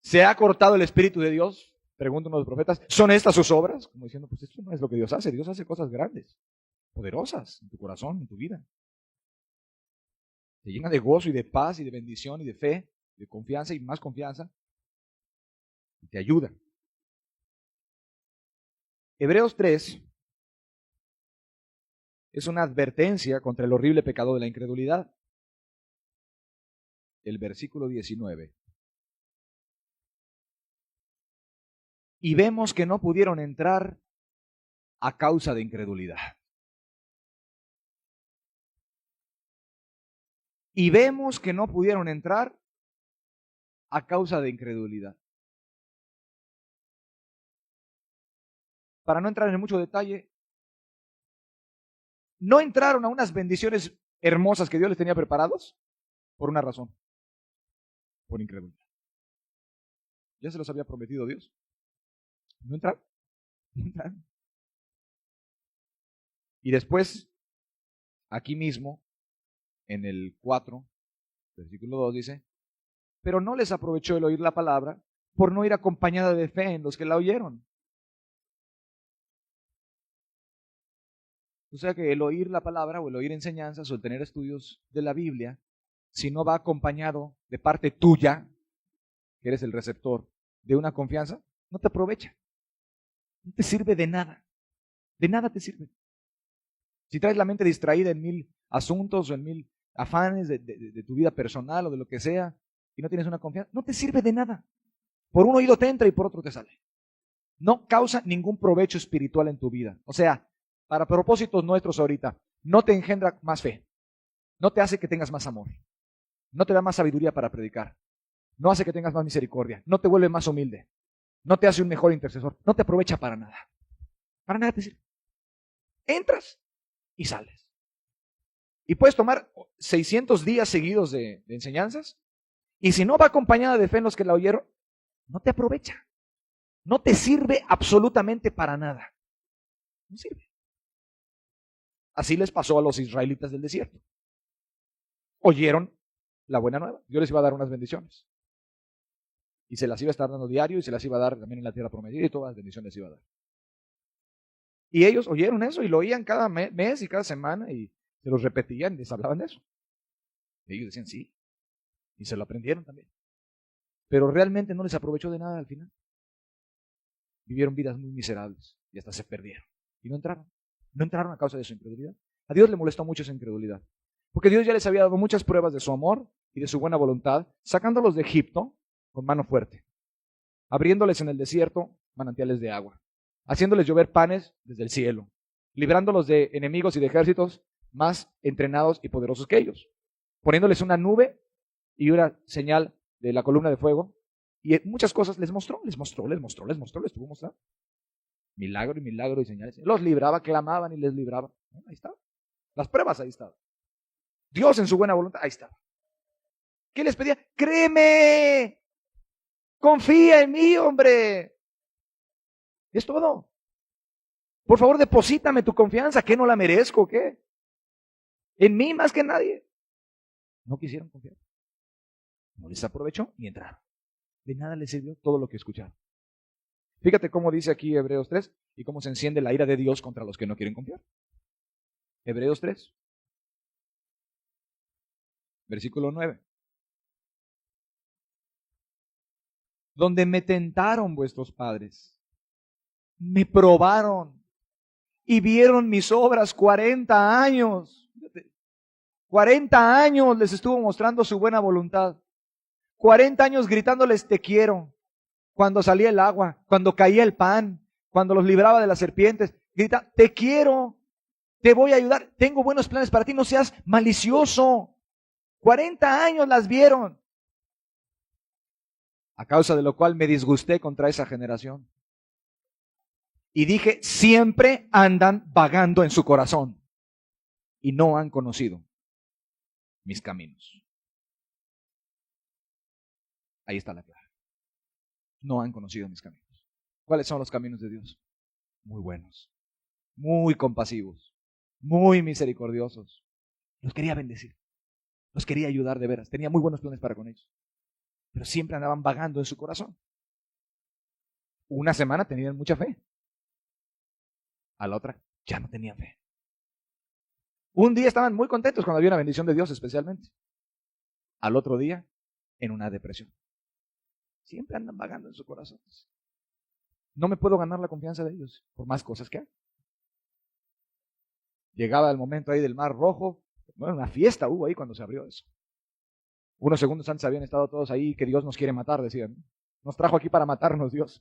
¿Se ha cortado el Espíritu de Dios? Preguntan los profetas. ¿Son estas sus obras? Como diciendo, pues esto no es lo que Dios hace. Dios hace cosas grandes, poderosas en tu corazón, en tu vida. Te llena de gozo y de paz y de bendición y de fe, de confianza y más confianza. Y te ayuda. Hebreos 3 es una advertencia contra el horrible pecado de la incredulidad. El versículo 19. Y vemos que no pudieron entrar a causa de incredulidad. Y vemos que no pudieron entrar a causa de incredulidad. Para no entrar en mucho detalle, no entraron a unas bendiciones hermosas que Dios les tenía preparados por una razón, por incredulidad. Ya se los había prometido Dios. No entraron. No entraron. Y después, aquí mismo, en el 4, versículo 2 dice, pero no les aprovechó el oír la palabra por no ir acompañada de fe en los que la oyeron. O sea que el oír la palabra o el oír enseñanzas o el tener estudios de la Biblia, si no va acompañado de parte tuya, que eres el receptor, de una confianza, no te aprovecha. No te sirve de nada. De nada te sirve. Si traes la mente distraída en 1000 asuntos o en 1000 afanes de tu vida personal o de lo que sea, y no tienes una confianza, no te sirve de nada. Por un oído te entra y por otro te sale. No causa ningún provecho espiritual en tu vida. O sea, para propósitos nuestros ahorita, no te engendra más fe. No te hace que tengas más amor. No te da más sabiduría para predicar. No hace que tengas más misericordia. No te vuelve más humilde. No te hace un mejor intercesor. No te aprovecha para nada. Para nada te sirve. Entras y sales. Y puedes tomar 600 días seguidos de enseñanzas. Y si no va acompañada de fe en los que la oyeron, no te aprovecha. No te sirve absolutamente para nada. No sirve. Así les pasó a los israelitas del desierto. Oyeron la buena nueva. Dios les iba a dar unas bendiciones. Y se las iba a estar dando diario y se las iba a dar también en la tierra prometida y todas las bendiciones les iba a dar. Y ellos oyeron eso y lo oían cada mes y cada semana y se los repetían y les hablaban de eso. Y ellos decían sí. Y se lo aprendieron también. Pero realmente no les aprovechó de nada al final. Vivieron vidas muy miserables y hasta se perdieron. Y no entraron. No entraron a causa de su incredulidad. A Dios le molestó mucho esa incredulidad. Porque Dios ya les había dado muchas pruebas de su amor y de su buena voluntad, sacándolos de Egipto con mano fuerte, abriéndoles en el desierto manantiales de agua, haciéndoles llover panes desde el cielo, librándolos de enemigos y de ejércitos más entrenados y poderosos que ellos, poniéndoles una nube y una señal de la columna de fuego, y muchas cosas les mostró, les estuvo mostrando. Milagro y milagro y señales. Los libraba, clamaban y les libraba. Ahí estaba. Las pruebas ahí estaban. Dios en su buena voluntad, ahí estaba. ¿Qué les pedía? Créeme. Confía en mí, hombre. Es todo. Por favor, deposítame tu confianza. ¿Qué no la merezco o qué? En mí más que nadie. No quisieron confiar. No les aprovechó ni entraron. De nada les sirvió todo lo que escucharon. Fíjate cómo dice aquí Hebreos 3 y cómo se enciende la ira de Dios contra los que no quieren confiar. Hebreos 3, versículo 9. Donde me tentaron vuestros padres, me probaron y vieron mis obras 40 años. 40 años les estuvo mostrando su buena voluntad. 40 años gritándoles te quiero. Cuando salía el agua, cuando caía el pan, cuando los libraba de las serpientes, grita, te quiero, te voy a ayudar, tengo buenos planes para ti, no seas malicioso. 40 años las vieron. A causa de lo cual me disgusté contra esa generación. Y dije, siempre andan vagando en su corazón y no han conocido mis caminos. Ahí está la clave. No han conocido mis caminos. ¿Cuáles son los caminos de Dios? Muy buenos, muy compasivos, muy misericordiosos. Los quería bendecir, los quería ayudar de veras. Tenía muy buenos planes para con ellos, pero siempre andaban vagando en su corazón. Una semana tenían mucha fe, a la otra ya no tenían fe. Un día estaban muy contentos cuando había una bendición de Dios especialmente. Al otro día, en una depresión. Siempre andan vagando en su corazón. No me puedo ganar la confianza de ellos, por más cosas que hagan. Llegaba el momento ahí del Mar Rojo, bueno, una fiesta hubo ahí cuando se abrió eso. Unos segundos antes habían estado todos ahí, que Dios nos quiere matar, decían. Nos trajo aquí para matarnos Dios.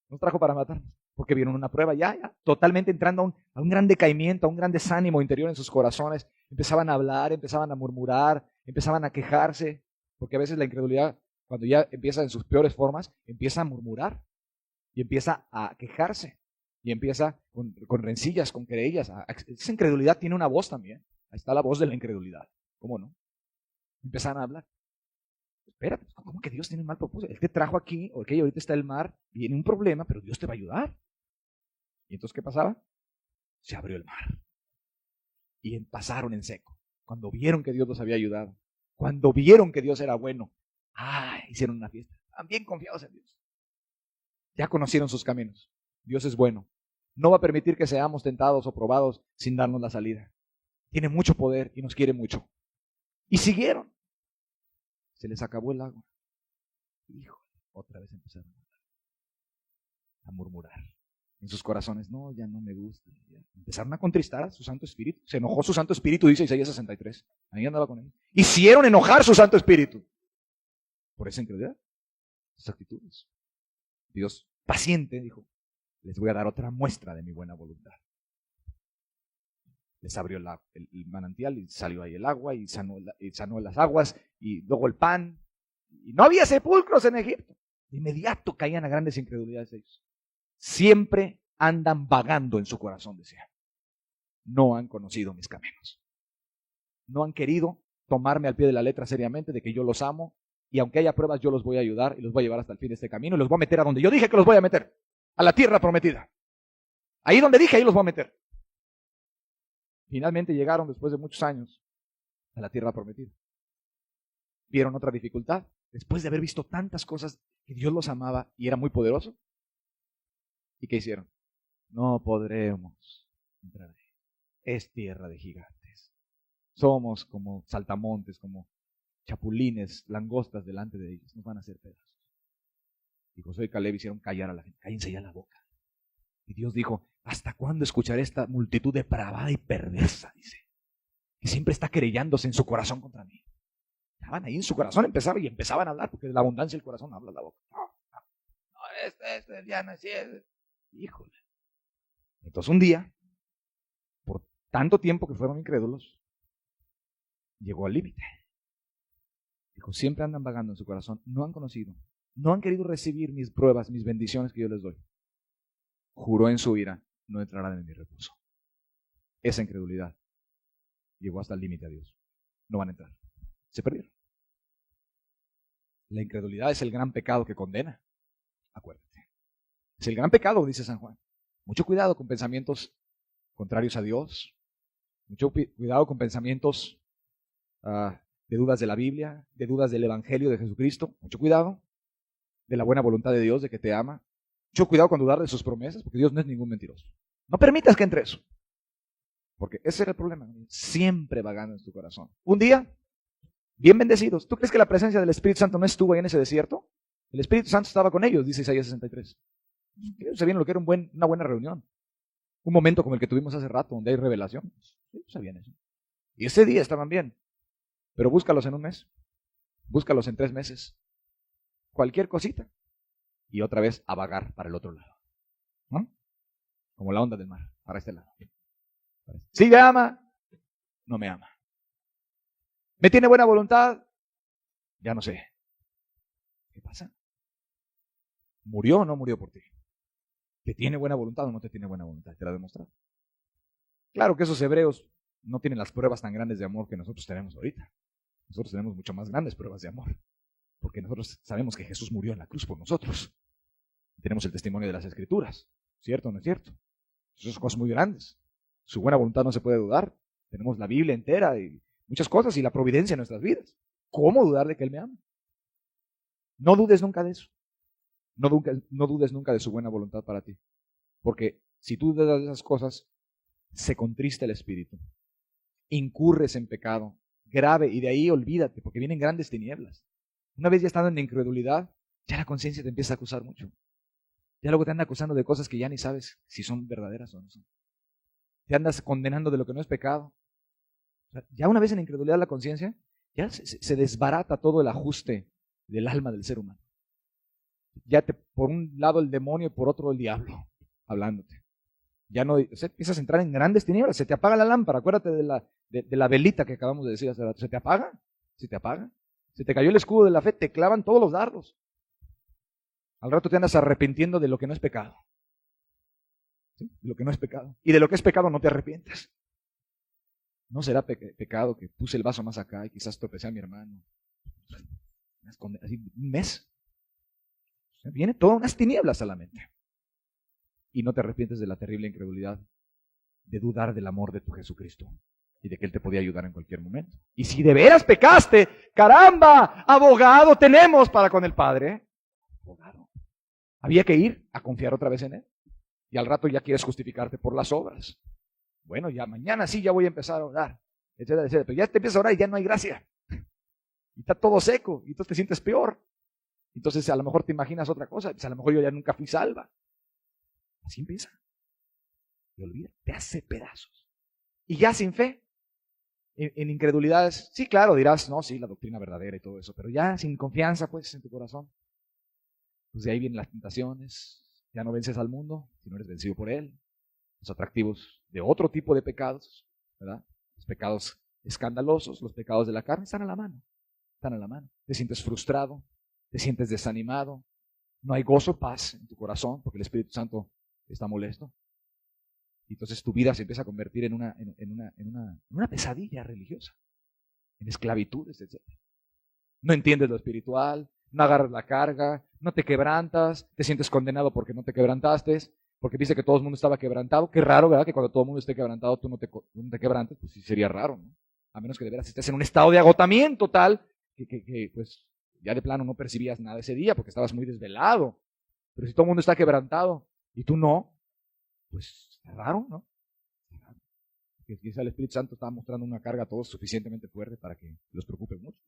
Nos trajo para matarnos, porque vieron una prueba ya, totalmente entrando a un gran decaimiento, a un gran desánimo interior en sus corazones. Empezaban a hablar, empezaban a murmurar, empezaban a quejarse, porque a veces la incredulidad, cuando ya empieza en sus peores formas, empieza a murmurar y empieza a quejarse y empieza con rencillas, con querellas. Esa incredulidad tiene una voz también. Ahí está la voz de la incredulidad. ¿Cómo no? Empezaron a hablar. Espérate, ¿cómo que Dios tiene un mal propósito? Él te trajo aquí, ok, ahorita está el mar, viene un problema, pero Dios te va a ayudar. ¿Y entonces qué pasaba? Se abrió el mar. Y pasaron en seco. Cuando vieron que Dios los había ayudado, cuando vieron que Dios era bueno, hicieron una fiesta. Están bien confiados en Dios. Ya conocieron sus caminos. Dios es bueno. No va a permitir que seamos tentados o probados sin darnos la salida. Tiene mucho poder y nos quiere mucho. Y siguieron. Se les acabó el agua. Hijo, otra vez empezaron a murmurar. En sus corazones, no, ya no me gusta. Ya. Empezaron a contristar a su Santo Espíritu. Se enojó su Santo Espíritu, dice Isaías 63. Ahí andaba con él. Hicieron enojar su Santo Espíritu. Por esa incredulidad, sus actitudes. Dios, paciente, dijo, les voy a dar otra muestra de mi buena voluntad. Les abrió el manantial y salió ahí el agua y sanó las aguas y luego el pan. Y no había sepulcros en Egipto. De inmediato caían a grandes incredulidades ellos. Siempre andan vagando en su corazón, decía. No han conocido mis caminos. No han querido tomarme al pie de la letra seriamente de que yo los amo y aunque haya pruebas yo los voy a ayudar y los voy a llevar hasta el fin de este camino y los voy a meter a donde yo dije que los voy a meter. A la tierra prometida. Ahí donde dije, ahí los voy a meter. Finalmente llegaron después de muchos años a la tierra prometida. Vieron otra dificultad. Después de haber visto tantas cosas que Dios los amaba y era muy poderoso. ¿Y qué hicieron? No podremos entrar ahí. Es tierra de gigantes. Somos como saltamontes, como chapulines, langostas delante de ellos. Nos van a hacer pedazos. Y Josué y Caleb hicieron callar a la gente. Cállense ya la boca. Y Dios dijo, ¿hasta cuándo escucharé esta multitud depravada y perversa? Dice, que siempre está querellándose en su corazón contra mí. Estaban ahí en su corazón, empezaban a hablar, porque de la abundancia del corazón habla la boca. No, este ya no es cierto. Híjole. Entonces un día, por tanto tiempo que fueron incrédulos, llegó al límite. Dijo, siempre andan vagando en su corazón, no han conocido, no han querido recibir mis pruebas, mis bendiciones que yo les doy. Juró en su ira, no entrarán en mi reposo. Esa incredulidad llegó hasta el límite a Dios. No van a entrar. Se perdieron. La incredulidad es el gran pecado que condena. Acuérdate. Es el gran pecado, dice San Juan. Mucho cuidado con pensamientos contrarios a Dios. Mucho cuidado con pensamientos de dudas de la Biblia, de dudas del Evangelio de Jesucristo. Mucho cuidado de la buena voluntad de Dios, de que te ama. Mucho cuidado con dudar de sus promesas, porque Dios no es ningún mentiroso. No permitas que entre eso. Porque ese era el problema. Siempre vagando en tu corazón. Un día, bien bendecidos. ¿Tú crees que la presencia del Espíritu Santo no estuvo ahí en ese desierto? El Espíritu Santo estaba con ellos, dice Isaías 63. Ellos sabían lo que era una buena reunión. Un momento como el que tuvimos hace rato, donde hay revelación. Ellos sabían eso. Y ese día estaban bien. Pero búscalos en un mes. Búscalos en 3 meses. Cualquier cosita. Y otra vez a vagar para el otro lado. ¿No? Como la onda del mar, para este lado. Si me ama, no me ama. ¿Me tiene buena voluntad? Ya no sé. ¿Qué pasa? ¿Murió o no murió por ti? ¿Te tiene buena voluntad o no te tiene buena voluntad? Te la he demostrado. Claro que esos hebreos no tienen las pruebas tan grandes de amor que nosotros tenemos ahorita. Nosotros tenemos mucho más grandes pruebas de amor. Porque nosotros sabemos que Jesús murió en la cruz por nosotros. Tenemos el testimonio de las Escrituras. ¿Cierto o no es cierto? Esas son cosas muy grandes. Su buena voluntad no se puede dudar. Tenemos la Biblia entera y muchas cosas y la providencia en nuestras vidas. ¿Cómo dudar de que Él me ama? No dudes nunca de eso. No dudes nunca de su buena voluntad para ti. Porque si tú dudas de esas cosas, se contrista el espíritu. Incurres en pecado grave y de ahí olvídate, porque vienen grandes tinieblas. Una vez ya estando en la incredulidad, ya la conciencia te empieza a acusar mucho. Ya luego te anda acusando de cosas que ya ni sabes si son verdaderas o no son. Te andas condenando de lo que no es pecado. O sea, ya una vez en la incredulidad la conciencia, ya se desbarata todo el ajuste del alma del ser humano. Ya por un lado el demonio y por otro el diablo, hablándote. Ya no, empiezas a entrar en grandes tinieblas, se te apaga la lámpara, acuérdate de la velita que acabamos de decir hace rato, se te apaga, se te cayó el escudo de la fe, te clavan todos los dardos. Al rato te andas arrepintiendo de lo que no es pecado. ¿Sí? De lo que no es pecado. Y de lo que es pecado no te arrepientes. ¿No será pecado que puse el vaso más acá y quizás tropecé a mi hermano? Así, un mes. O sea, viene todas unas tinieblas a la mente. Y no te arrepientes de la terrible incredulidad de dudar del amor de tu Jesucristo y de que Él te podía ayudar en cualquier momento. Y si de veras pecaste, caramba, abogado tenemos para con el Padre. Abogado. Había que ir a confiar otra vez en Él. Y al rato ya quieres justificarte por las obras. Bueno, ya mañana sí ya voy a empezar a orar, etcétera, etcétera. Pero ya te empiezas a orar y ya no hay gracia. Y está todo seco y entonces te sientes peor. Entonces a lo mejor te imaginas otra cosa. A lo mejor yo ya nunca fui salva. Así empieza. Te olvida, te hace pedazos. Y ya sin fe, en incredulidades, sí, claro, dirás, no, sí, la doctrina verdadera y todo eso, pero ya sin confianza, pues, en tu corazón. Pues de ahí vienen las tentaciones. Ya no vences al mundo, sino eres vencido por él. Los atractivos de otro tipo de pecados, ¿verdad? Los pecados escandalosos, los pecados de la carne, están a la mano. Están a la mano. Te sientes frustrado, te sientes desanimado, no hay gozo, paz en tu corazón, porque el Espíritu Santo está molesto. Y entonces tu vida se empieza a convertir en una pesadilla religiosa, en esclavitudes, etc. No entiendes lo espiritual, no agarras la carga, no te quebrantas, te sientes condenado porque no te quebrantaste, Porque dice que todo el mundo estaba quebrantado. Qué raro, ¿verdad? Que cuando todo el mundo esté quebrantado tú no te quebrantes. Pues sí sería raro, ¿no? A menos que de veras estés en un estado de agotamiento tal que pues ya de plano no percibías nada ese día porque estabas muy desvelado. Pero si todo el mundo está quebrantado y tú no, pues está raro, ¿no? Que quizá el Espíritu Santo está mostrando una carga a todos suficientemente fuerte para que los preocupe mucho.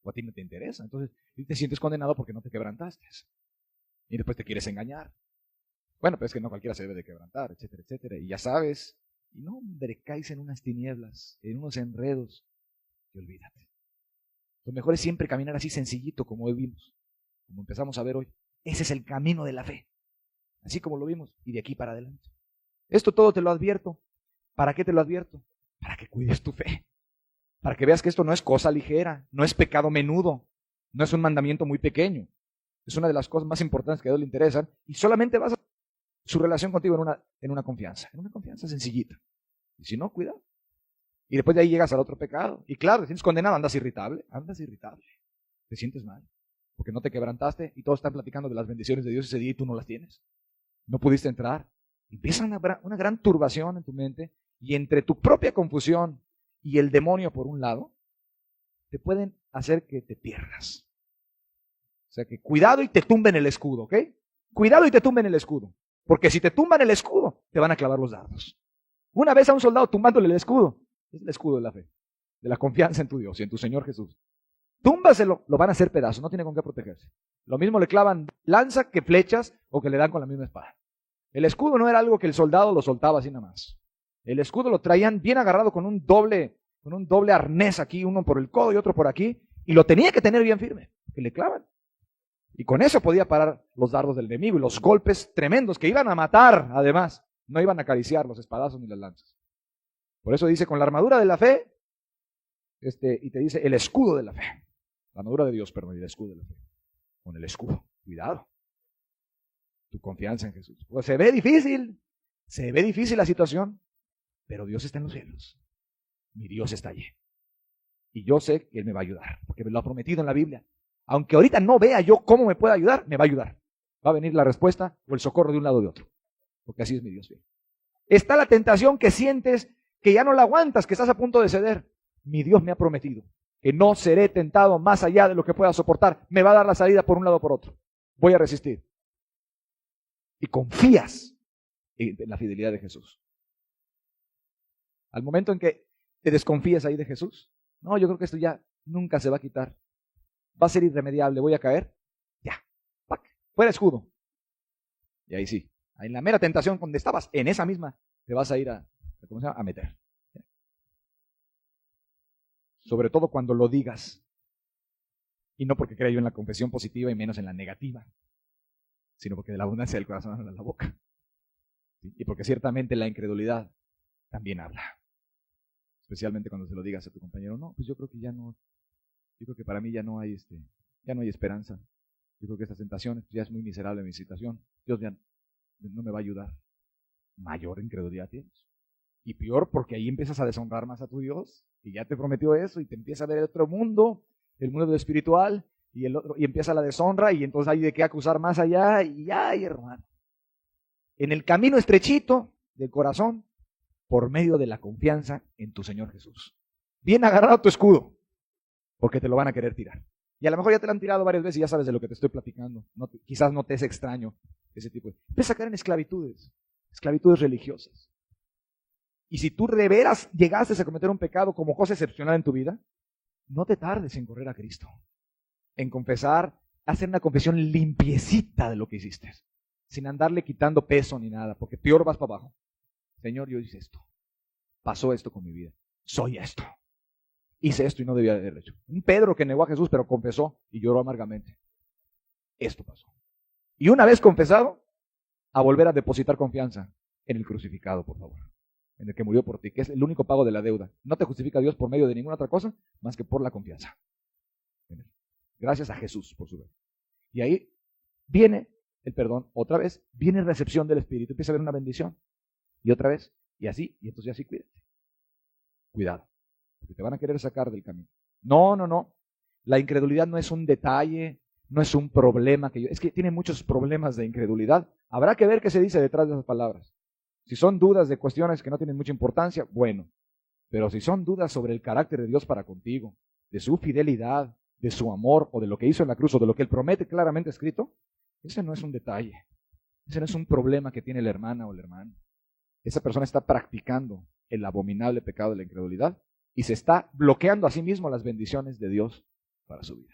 O a ti no te interesa. Entonces, te sientes condenado porque no te quebrantaste. Y después te quieres engañar. Bueno, pero es que no cualquiera se debe de quebrantar, etcétera, etcétera. Y ya sabes. Y no, hombre, caes en unas tinieblas, en unos enredos. Y olvídate. Lo mejor es siempre caminar así sencillito, como hoy vimos. Como empezamos a ver hoy. Ese es el camino de la fe. Así como lo vimos. Y de aquí para adelante. Esto todo te lo advierto. ¿Para qué te lo advierto? Para que cuides tu fe. Para que veas que esto no es cosa ligera, no es pecado menudo, no es un mandamiento muy pequeño. Es una de las cosas más importantes que a Dios le interesan y solamente vas a su relación contigo en una confianza sencillita. Y si no, cuidado. Y después de ahí llegas al otro pecado. Y claro, te sientes condenado, andas irritable. Te sientes mal. Porque no te quebrantaste y todos están platicando de las bendiciones de Dios ese día y tú no las tienes. No pudiste entrar. Empieza una gran turbación en tu mente y entre tu propia confusión y el demonio por un lado, te pueden hacer que te pierdas. O sea que cuidado y te tumben el escudo, ¿ok? Cuidado y te tumben el escudo. Porque si te tumban el escudo, te van a clavar los dardos. Una vez a un soldado tumbándole el escudo, es el escudo de la fe, de la confianza en tu Dios y en tu Señor Jesús. Túmbaselo, lo van a hacer pedazos, no tiene con qué protegerse. Lo mismo le clavan lanza que flechas o que le dan con la misma espada. El escudo no era algo que el soldado lo soltaba así nada más. El escudo lo traían bien agarrado con un doble arnés aquí, uno por el codo y otro por aquí, y lo tenía que tener bien firme, que le clavan. Y con eso podía parar los dardos del enemigo y los golpes tremendos que iban a matar, además, no iban a acariciar los espadazos ni las lanzas. Por eso dice, con la armadura de la fe, y te dice el escudo de la fe. La armadura de Dios, perdón, y el escudo de la fe. Con el escudo, cuidado. Tu confianza en Jesús. Pues se ve difícil la situación, pero Dios está en los cielos. Mi Dios está allí. Y yo sé que Él me va a ayudar, porque me lo ha prometido en la Biblia. Aunque ahorita no vea yo cómo me puede ayudar, me va a ayudar. Va a venir la respuesta o el socorro de un lado o de otro. Porque así es mi Dios. Está la tentación que sientes, que ya no la aguantas, que estás a punto de ceder. Mi Dios me ha prometido que no seré tentado más allá de lo que pueda soportar. Me va a dar la salida por un lado o por otro. Voy a resistir. Y confías en la fidelidad de Jesús. Al momento en que te desconfías ahí de Jesús, no, yo creo que esto ya nunca se va a quitar. Va a ser irremediable, voy a caer. Ya, ¡pac! Fuera escudo. Y ahí sí, en la mera tentación donde estabas, en esa misma, te vas a ir a meter. Sobre todo cuando lo digas. Y no porque crea yo en la confesión positiva y menos en la negativa, sino porque de la abundancia del corazón habla la boca. Y porque ciertamente la incredulidad también habla. Especialmente cuando se lo digas a tu compañero, no, pues yo creo que ya no, yo creo que para mí ya no hay esperanza. Yo creo que esta tentación ya es muy miserable mi situación. Dios ya no me va a ayudar. Mayor incredulidad tienes. Y peor porque ahí empiezas a deshonrar más a tu Dios, y ya te prometió eso, y te empieza a ver otro mundo, el mundo de lo espiritual, y empieza la deshonra, y entonces hay de qué acusar más allá, y ay, hermano. En el camino estrechito del corazón, por medio de la confianza en tu Señor Jesús. Bien agarrado tu escudo, porque te lo van a querer tirar. Y a lo mejor ya te lo han tirado varias veces y ya sabes de lo que te estoy platicando. Quizás no te es extraño ese tipo de... Empieza a caer en esclavitudes religiosas. Y si tú de veras llegaste a cometer un pecado como cosa excepcional en tu vida, no te tardes en correr a Cristo, en confesar, hacer una confesión limpiecita de lo que hiciste, sin andarle quitando peso ni nada, porque peor vas para abajo. Señor, yo hice esto, pasó esto con mi vida, soy esto, hice esto y no debía haberlo hecho. Un Pedro que negó a Jesús pero confesó y lloró amargamente. Esto pasó. Y una vez confesado, a volver a depositar confianza en el crucificado, por favor. En el que murió por ti, que es el único pago de la deuda. No te justifica Dios por medio de ninguna otra cosa más que por la confianza. Gracias a Jesús por su vida. Y ahí viene el perdón, otra vez, viene recepción del Espíritu, empieza a haber una bendición. Y otra vez, y así, y entonces así, cuídate. Cuidado, porque te van a querer sacar del camino. No. La incredulidad no es un detalle, No es un problema es que tiene muchos problemas de incredulidad. Habrá que ver qué se dice detrás de esas palabras. Si son dudas de cuestiones que no tienen mucha importancia, bueno. Pero si son dudas sobre el carácter de Dios para contigo, de su fidelidad, de su amor, o de lo que hizo en la cruz, o de lo que Él promete claramente escrito, ese no es un detalle. Ese no es un problema que tiene la hermana o el hermano. Esa persona está practicando el abominable pecado de la incredulidad y se está bloqueando a sí mismo las bendiciones de Dios para su vida.